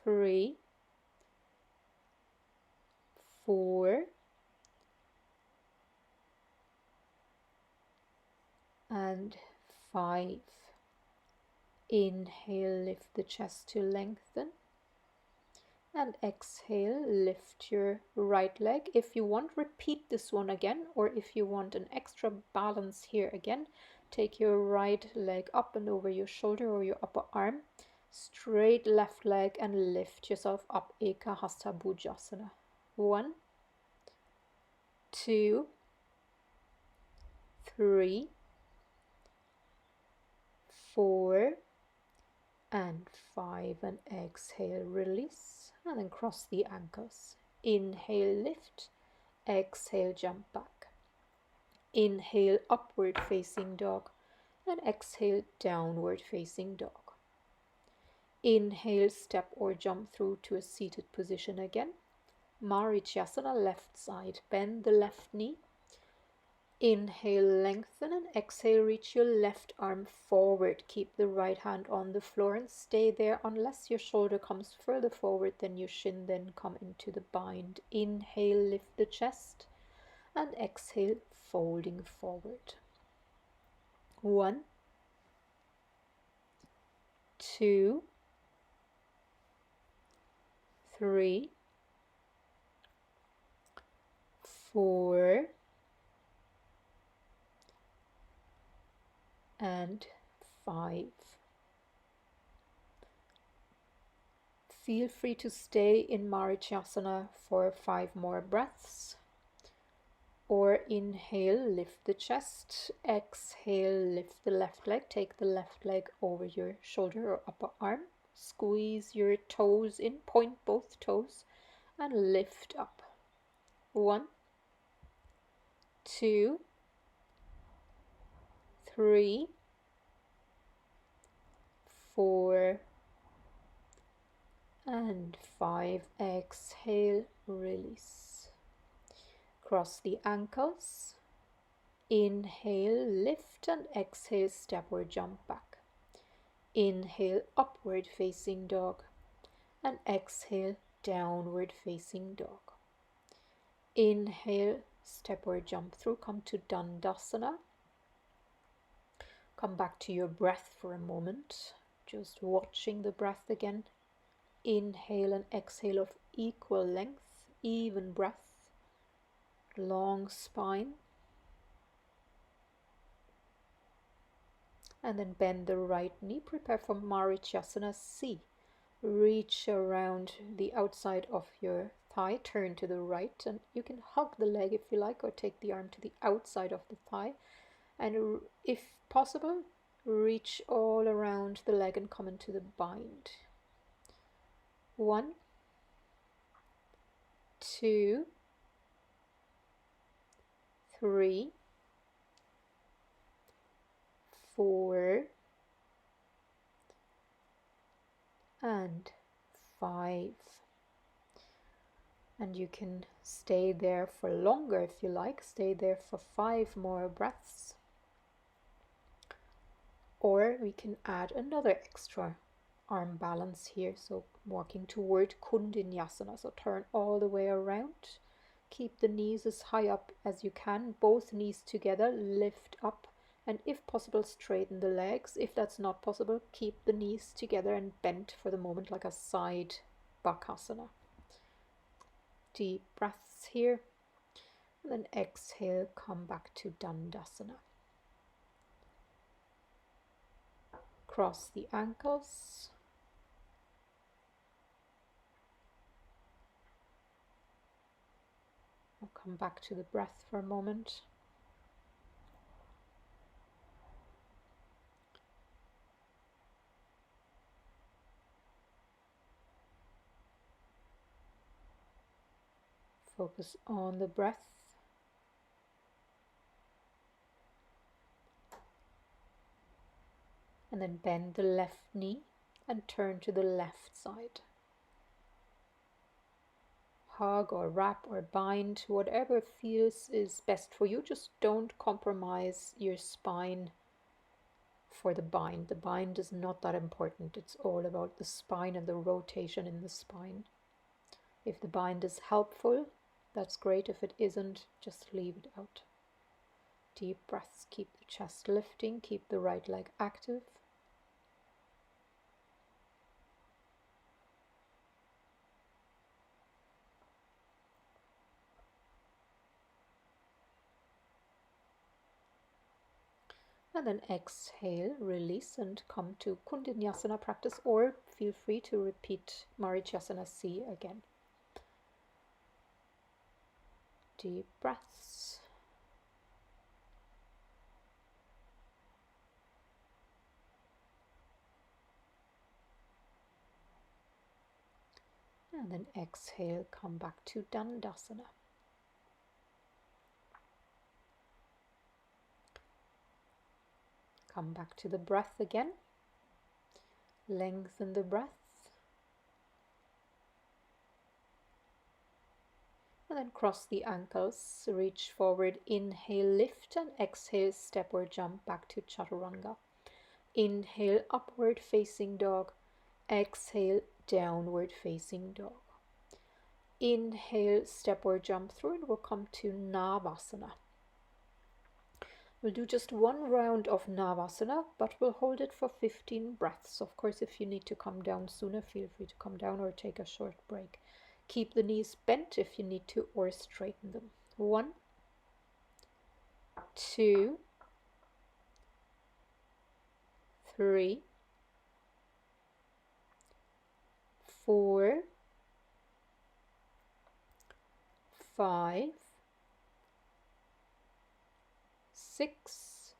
3, 4, and 5. Inhale, lift the chest to lengthen, and exhale, lift your right leg. If you want, repeat this one again, or if you want an extra balance here again, take your right leg up and over your shoulder or your upper arm, straight left leg, and lift yourself up, Eka Hasta Bhujasana. 1, 2, 3, 4, and 5, and exhale, release, and then cross the ankles. Inhale, lift, exhale, jump back. Inhale, upward facing dog, and exhale, downward facing dog. Inhale, step or jump through to a seated position again. Marichyasana, left side, bend the left knee. Inhale, lengthen, and exhale, reach your left arm forward. Keep the right hand on the floor and stay there unless your shoulder comes further forward than your shin, then come into the bind. Inhale, lift the chest, and exhale, folding forward. 1, 2, 3, 4, and 5. Feel free to stay in Marichyasana for 5 more breaths. Or inhale, lift the chest. Exhale, lift the left leg. Take the left leg over your shoulder or upper arm. Squeeze your toes in, point both toes, and lift up. 1, 2, 3, 4, and 5. Exhale, release. Cross the ankles. Inhale, lift, and exhale, step or jump back. Inhale, upward facing dog, and exhale, downward facing dog. Inhale, step or jump through, come to Dandasana. Come back to your breath for a moment, just watching the breath again. Inhale and exhale of equal length, even breath, long spine. And then bend the right knee, prepare for Marichyasana C. Reach around the outside of your thigh, turn to the right, and you can hug the leg if you like, or take the arm to the outside of the thigh. And if possible, reach all around the leg and come into the bind. 1, 2, 3, 4, and 5. And you can stay there for longer if you like. Stay there for 5 more breaths. Or we can add another extra arm balance here. So walking toward Kundinyasana. So turn all the way around. Keep the knees as high up as you can. Both knees together. Lift up. And if possible, straighten the legs. If that's not possible, keep the knees together and bent for the moment like a side Bakasana. Deep breaths here. And then exhale, come back to Dandasana. Cross the ankles. I'll come back to the breath for a moment. Focus on the breath. And then bend the left knee and turn to the left side. Hug or wrap or bind, whatever feels is best for you. Just don't compromise your spine for the bind. The bind is not that important. It's all about the spine and the rotation in the spine. If the bind is helpful, that's great. If it isn't, just leave it out. Deep breaths. Keep the chest lifting. Keep the right leg active. And then exhale, release, and come to Kundinyasana practice, or feel free to repeat Marichyasana C again. Deep breaths. And then exhale, come back to Dandasana. Come back to the breath again. Lengthen the breath. And then cross the ankles, reach forward, inhale, lift, and exhale, step or jump back to Chaturanga. Inhale, upward facing dog. Exhale, downward facing dog. Inhale, step or jump through, and we'll come to Navasana. We'll do just one round of Navasana, but we'll hold it for 15 breaths. Of course, if you need to come down sooner, feel free to come down or take a short break. Keep the knees bent if you need to, or straighten them. 1, 2, 3, 4, 5, 6,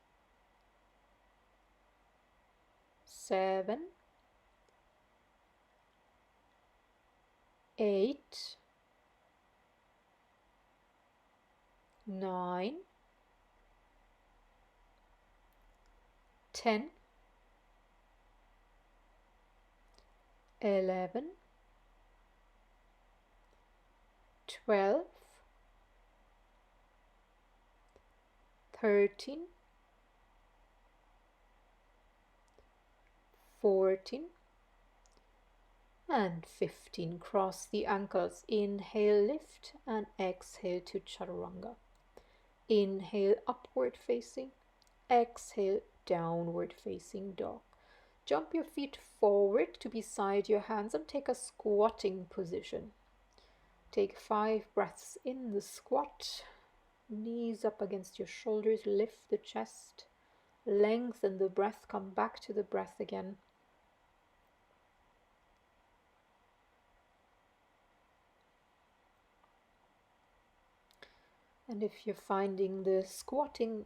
7, 8, 9, 10, 11, 12, 13, 14, and 15. Cross the ankles. Inhale, lift, and exhale to chaturanga. Inhale, upward facing. Exhale, downward facing dog. Jump your feet forward to beside your hands and take a squatting position. Take 5 breaths in the squat. Knees up against your shoulders, lift the chest. Lengthen the breath, come back to the breath again. And if you're finding the squatting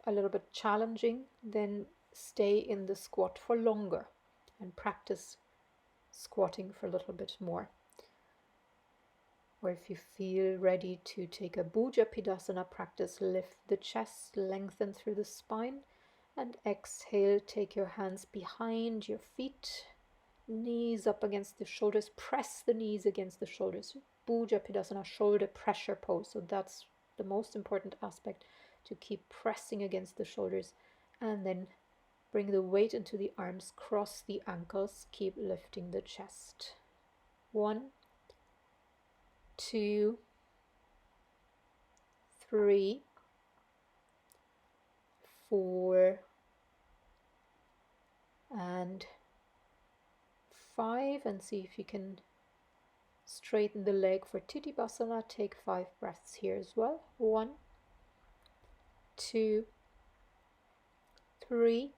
a little bit challenging, then stay in the squat for longer and practice squatting for a little bit more. Or if you feel ready to take a Bhujapadasana practice, lift the chest, lengthen through the spine, and exhale, take your hands behind your feet, knees up against the shoulders, press the knees against the shoulders. Bhujapadasana, shoulder pressure pose. So that's the most important aspect, to keep pressing against the shoulders, and then bring the weight into the arms, cross the ankles, keep lifting the chest. 1, 2, 3, 4, and 5. And see if you can straighten the leg for Titibhasana. Take 5 breaths here as well. 1, 2, 3,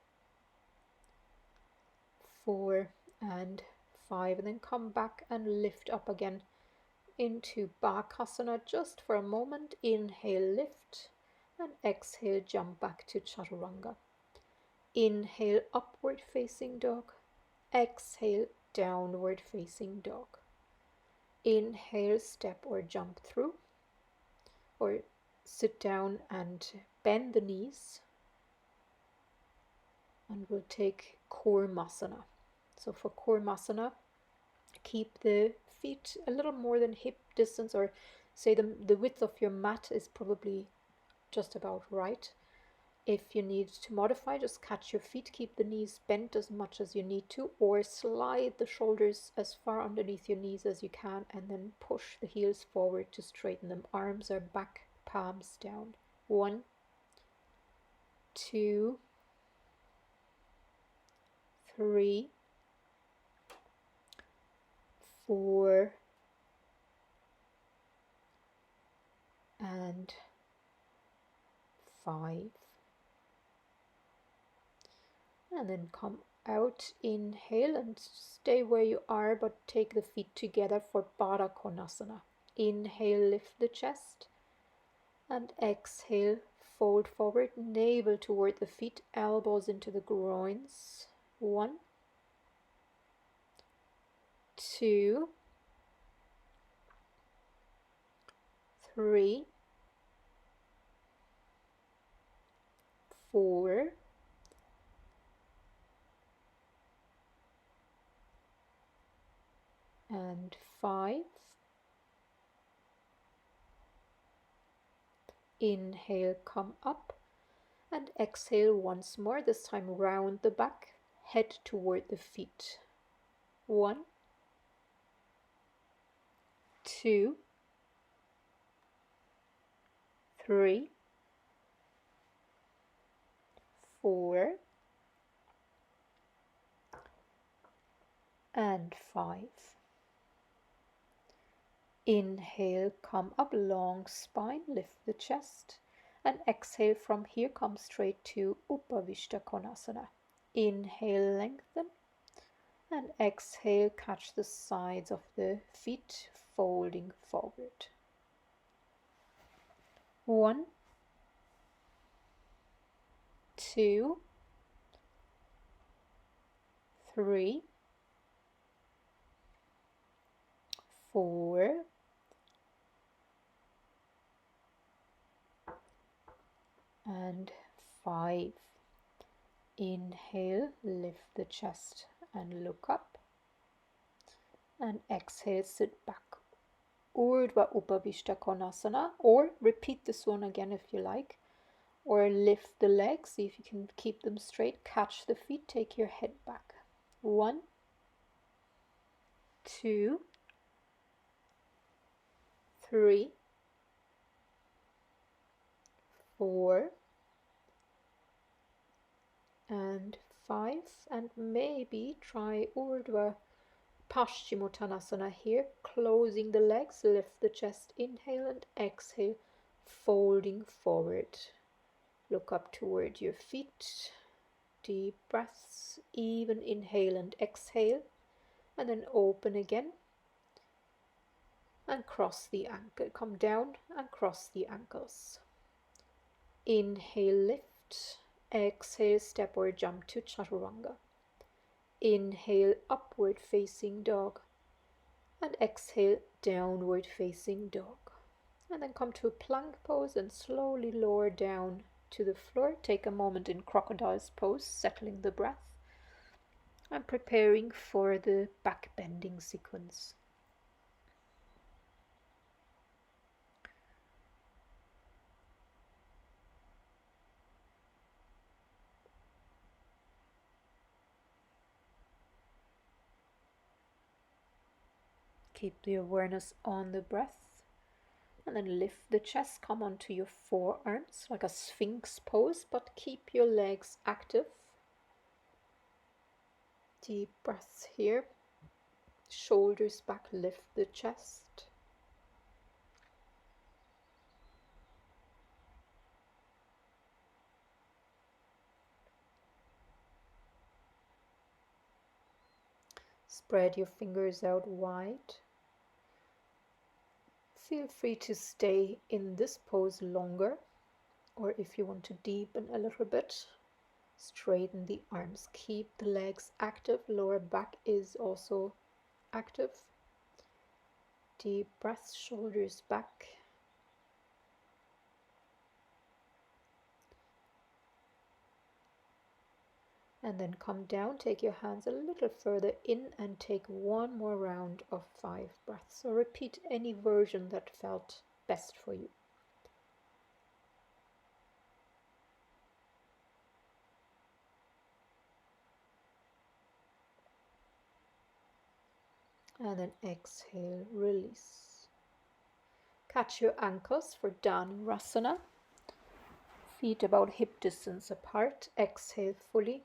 4, and 5. And then come back and lift up again into Bakasana just for a moment. Inhale, lift, and exhale, jump back to Chaturanga. Inhale, upward facing dog. Exhale, downward facing dog. Inhale, step or jump through, or sit down and bend the knees. And we'll take Kurmasana. So for Kurmasana, keep the feet a little more than hip distance, or say the width of your mat is probably just about right. If you need to modify, just catch your feet, keep the knees bent as much as you need to, or slide the shoulders as far underneath your knees as you can, and then push the heels forward to straighten them. Arms are back, palms down. 1, 2, 3, 4, and 5. And then come out, inhale, and stay where you are, but take the feet together for Baddha Konasana. Inhale, lift the chest, and exhale, fold forward, navel toward the feet, elbows into the groins. 1, 2, 3, 4, and 5. Inhale, come up, and exhale once more. This time round the back, head toward the feet. 1, 2, 3, 4, and 5. Inhale, come up, long spine, lift the chest, and exhale from here, come straight to Upavishta Konasana. Inhale, lengthen. And exhale, catch the sides of the feet, folding forward. 1, 2, 3, 4, and 5. Inhale, lift the chest and look up. And exhale, sit back. Urdhva Upavishta Konasana, or repeat this one again if you like, or lift the legs, see if you can keep them straight, catch the feet, take your head back. 1, 2, 3, 4, and 5, and maybe try Urdhva Paschimottanasana here, closing the legs, lift the chest, inhale and exhale, folding forward. Look up toward your feet, deep breaths, even inhale and exhale, and then open again and cross the ankle. Come down and cross the ankles. Inhale, lift. Exhale, step or jump to Chaturanga. Inhale, upward facing dog. And exhale, downward facing dog. And then come to a plank pose and slowly lower down to the floor. Take a moment in crocodile's pose, settling the breath and preparing for the back bending sequence. Keep the awareness on the breath. And then lift the chest, come onto your forearms like a sphinx pose, but keep your legs active. Deep breaths here. Shoulders back, lift the chest. Spread your fingers out wide. Feel free to stay in this pose longer, or if you want to deepen a little bit, straighten the arms. Keep the legs active. Lower back is also active. Deep breaths, shoulders back. And then come down, take your hands a little further in and take one more round of 5 breaths. So repeat any version that felt best for you. And then exhale, release. Catch your ankles for Dhanurasana. Feet about hip distance apart. Exhale fully.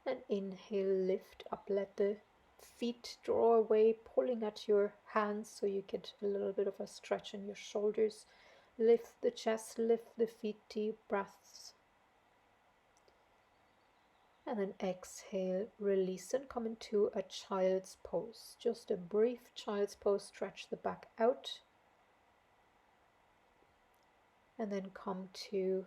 And inhale, lift up. Let the feet draw away, pulling at your hands so you get a little bit of a stretch in your shoulders. Lift the chest, lift the feet, deep breaths. And then exhale, release and come into a child's pose. Just a brief child's pose, stretch the back out. And then come to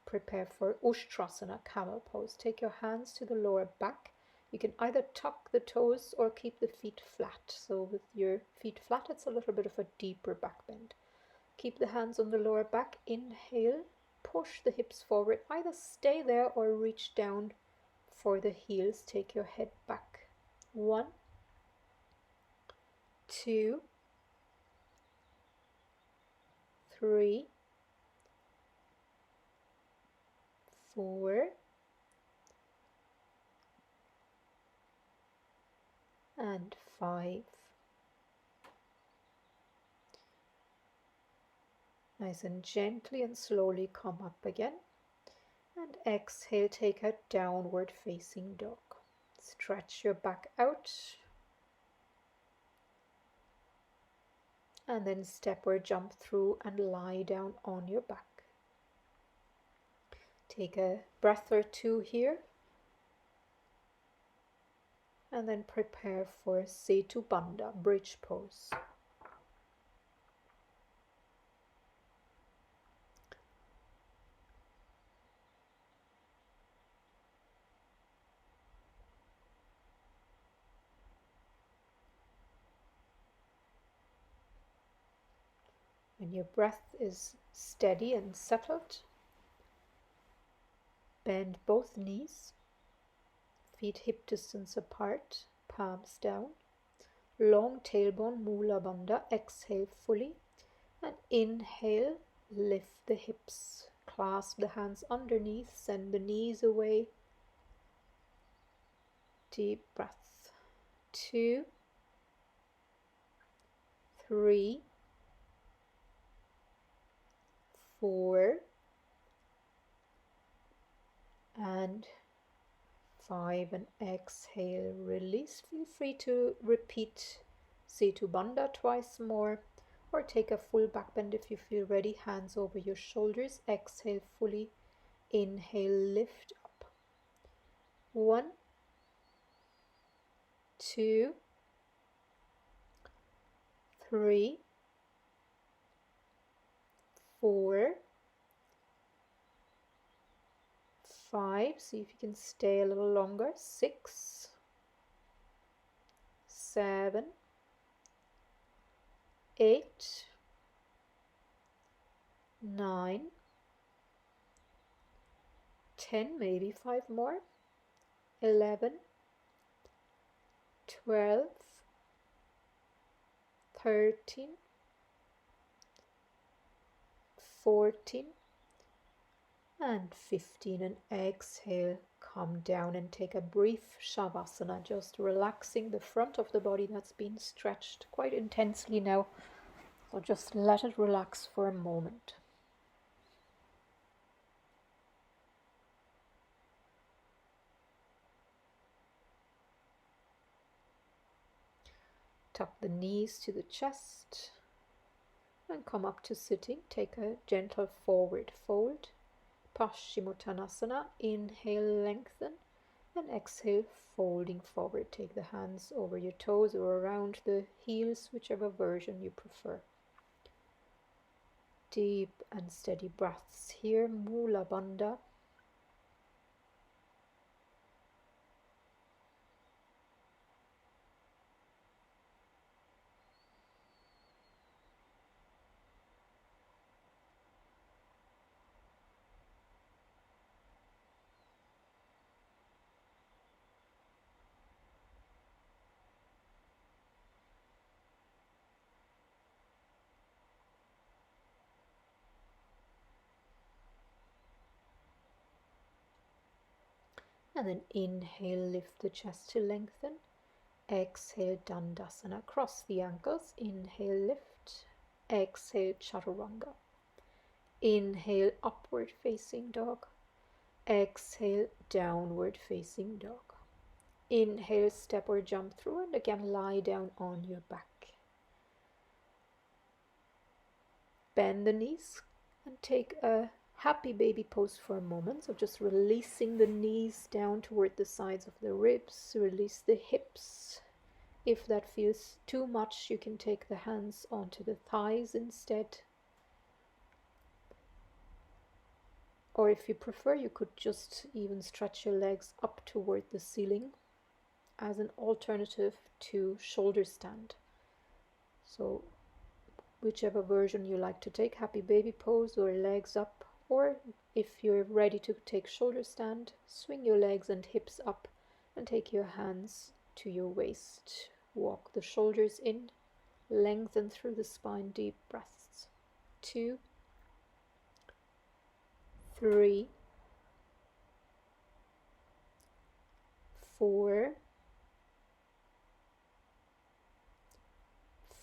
prepare for Ushtrasana, camel pose. Take your hands to the lower back. You can either tuck the toes or keep the feet flat. So with your feet flat, it's a little bit of a deeper back bend. Keep the hands on the lower back. Inhale, push the hips forward. Either stay there or reach down for the heels. Take your head back. 1, 2, 3, 4, and 5. Nice and gently and slowly come up again. And exhale, take a downward facing dog. Stretch your back out. And then step or jump through and lie down on your back. Take a breath or two here. and then prepare for Setu Bandha, bridge pose. When your breath is steady and settled, bend both knees, feet hip distance apart, palms down, long tailbone, Mula Bandha. Exhale fully, and inhale, lift the hips, clasp the hands underneath, send the knees away. Deep breath. 2, 3, 4, and 5, and exhale, release. Feel free to repeat Setu Bandha twice more, or take a full back bend if you feel ready. Hands over your shoulders. Exhale fully. Inhale, lift up. 1, 2, 3, 4, 5. See if you can stay a little longer. 6, 7, 8, 9, 10, maybe 5 more. 11, 12, 13, 14, and 15. And exhale, come down and take a brief Shavasana, just relaxing the front of the body that's been stretched quite intensely now. So just let it relax for a moment. Tuck the knees to the chest and come up to sitting. Take a gentle forward fold. Paschimottanasana. Inhale, lengthen, and exhale, folding forward. Take the hands over your toes or around the heels, whichever version you prefer. Deep and steady breaths here. Mula Bandha. And then inhale, lift the chest to lengthen. Exhale, Dandasana. Cross the ankles. Inhale, lift. Exhale, Chaturanga. Inhale, upward facing dog. Exhale, downward facing dog. Inhale, step or jump through, and again lie down on your back. Bend the knees and take a happy baby pose for a moment. So just releasing the knees down toward the sides of the ribs. Release the hips. If that feels too much, you can take the hands onto the thighs instead. Or if you prefer, you could just even stretch your legs up toward the ceiling as an alternative to shoulder stand. So whichever version you like to take, happy baby pose or legs up, or if you're ready to take shoulder stand, swing your legs and hips up and take your hands to your waist. Walk the shoulders in, lengthen through the spine, deep breaths. 2, 3, 4,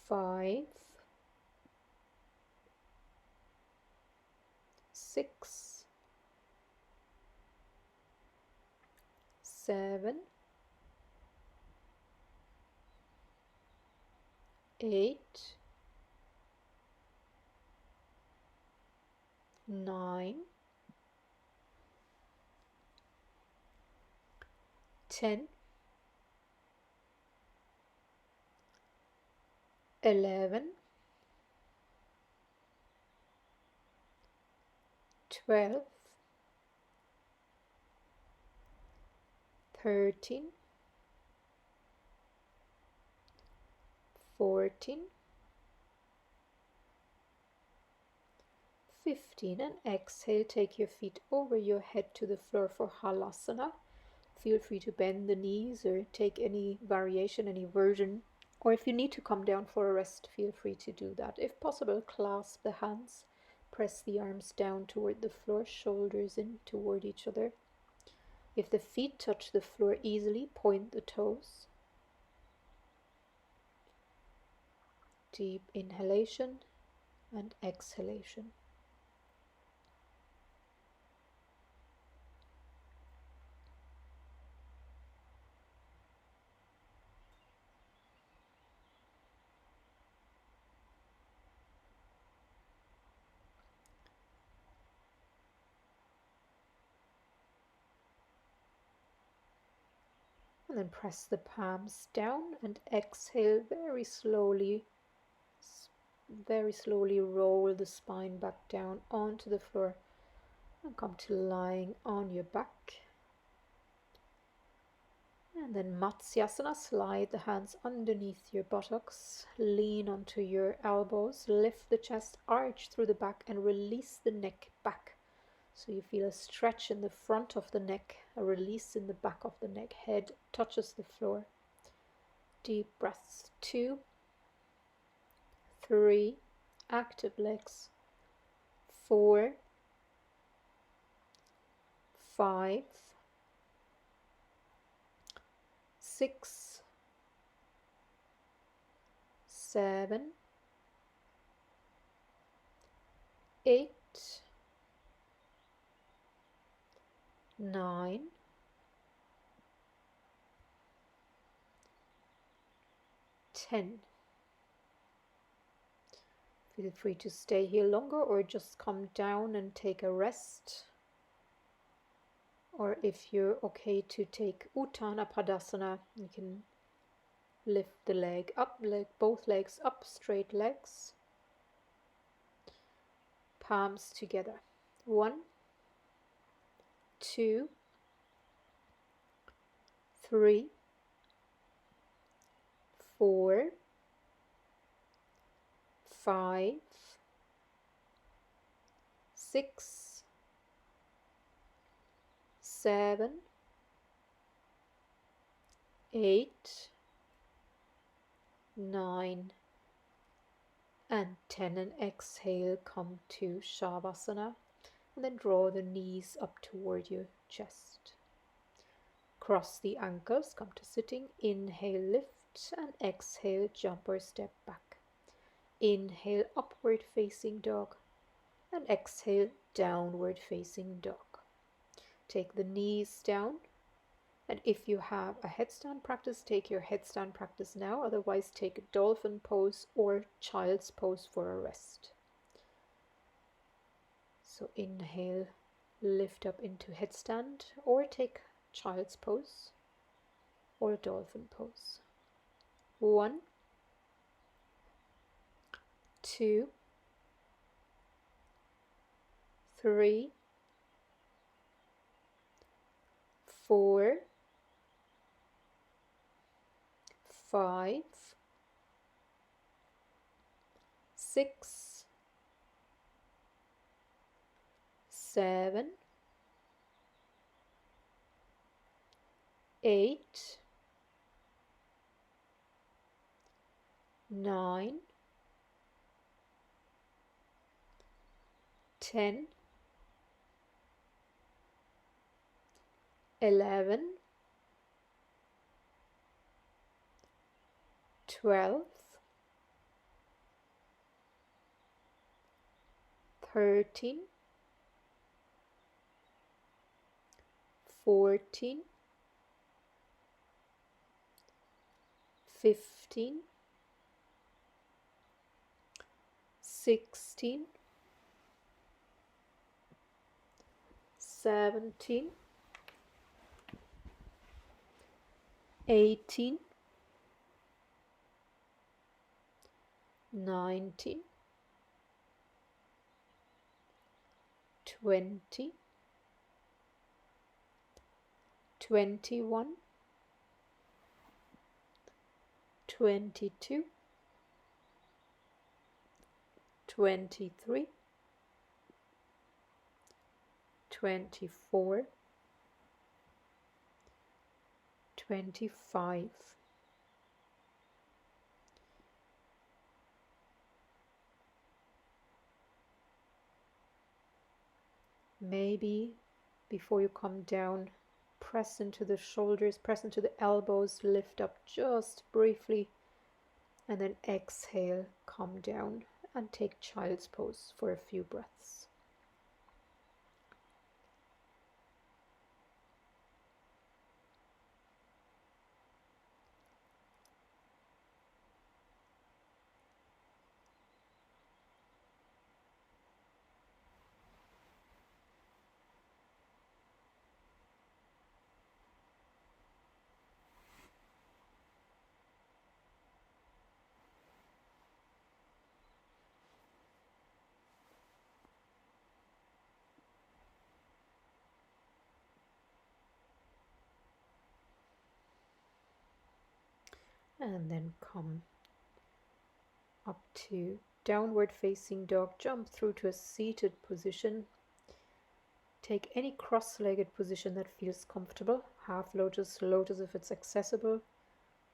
5, 6, 7, 8, 9, 10, 11, 12, 13, 14, 15, and exhale, take your feet over your head to the floor for Halasana. Feel free to bend the knees or take any variation, any version, or if you need to come down for a rest, feel free to do that. If possible, clasp the hands, press the arms down toward the floor, shoulders in toward each other. If the feet touch the floor easily, point the toes. Deep inhalation and exhalation. And then press the palms down and exhale very slowly roll the spine back down onto the floor and come to lying on your back. And then Matsyasana, slide the hands underneath your buttocks, lean onto your elbows, lift the chest, arch through the back and release the neck back. So you feel a stretch in the front of the neck, a release in the back of the neck, head touches the floor. Deep breaths, 2, 3, active legs, 4, 5, 6, 7, 8, 9, 10. Feel free to stay here longer or just come down and take a rest. Or if you're okay to take Uttana Padasana, you can lift the leg up, both legs up, straight legs. Palms together. 1, 2, 3, 4, 5, 6, 7, 8, 9, and 10. And exhale, come to Shavasana. And then draw the knees up toward your chest. Cross the ankles, come to sitting. Inhale, lift, and exhale, jump or step back. Inhale, upward facing dog, and exhale, downward facing dog. Take the knees down, and if you have a headstand practice, take your headstand practice now. Otherwise, take a dolphin pose or child's pose for a rest. So inhale, lift up into headstand, or take child's pose or dolphin pose. 1, 2, 3, 4, 5, 6, 7, 8, 9, 10, 11, 12, 13, 14, 15, 16, 17, 18, 19, 20, 21, 22, 23, 24, 25. Maybe before you come down, press into the shoulders, press into the elbows, lift up just briefly, and then exhale, come down and take child's pose for a few breaths. And then come up to downward facing dog, jump through to a seated position. Take any cross-legged position that feels comfortable, half lotus, lotus if it's accessible,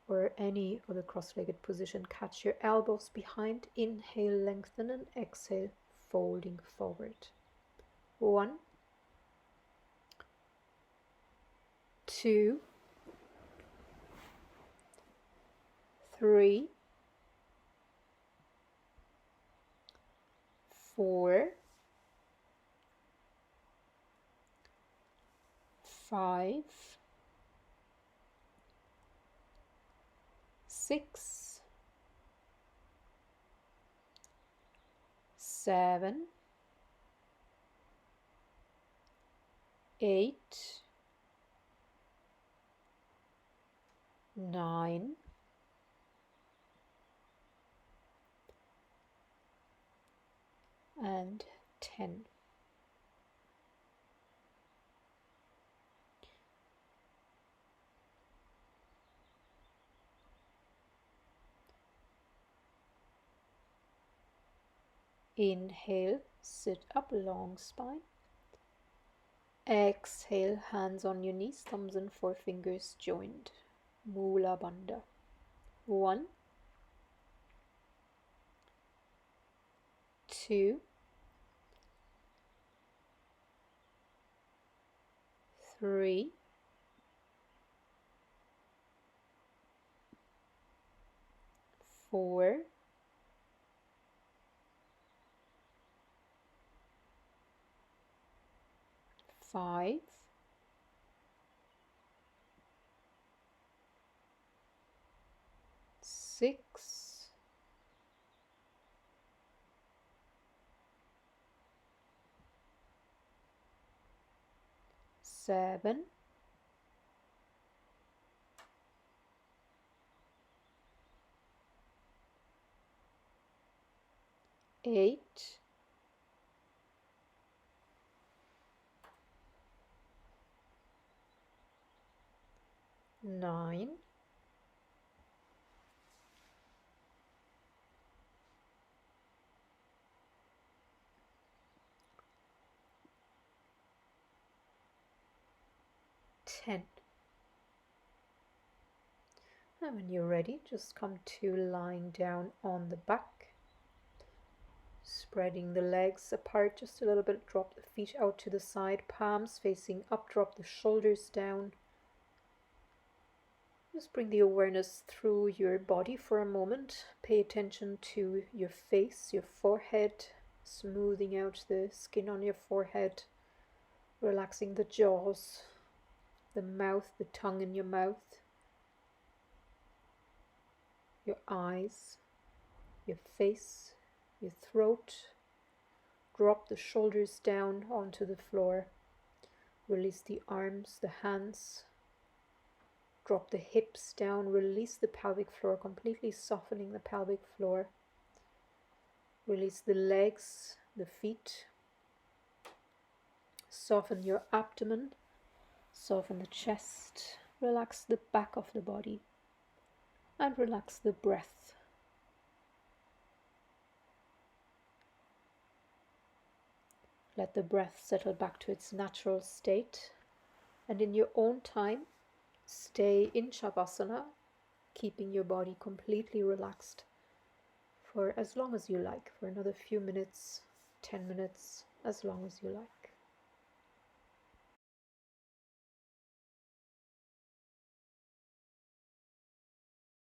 or any other cross-legged position. Catch your elbows behind, inhale, lengthen, and exhale, folding forward. 1, 2, 3, 4, 5, 6, 7, 8, 9, 10. Inhale, sit up, long spine. Exhale, hands on your knees, thumbs and forefingers joined. Mula Bandha. 1, 2, 3, 4, 5, 6, 7, 8, 9, 10. And when you're ready, just come to lying down on the back, spreading the legs apart just a little bit, drop the feet out to the side, palms facing up, drop the shoulders down. Just bring the awareness through your body for a moment. Pay attention to your face, your forehead, smoothing out the skin on your forehead, relaxing the jaws, the mouth, the tongue in your mouth, your eyes, your face, your throat. Drop the shoulders down onto the floor. Release the arms, the hands. Drop the hips down, release the pelvic floor, completely softening the pelvic floor. Release the legs, the feet. Soften your abdomen, soften the chest, relax the back of the body, and relax the breath. Let the breath settle back to its natural state, and in your own time, stay in Shavasana, keeping your body completely relaxed for as long as you like, for another few minutes, 10 minutes, as long as you like.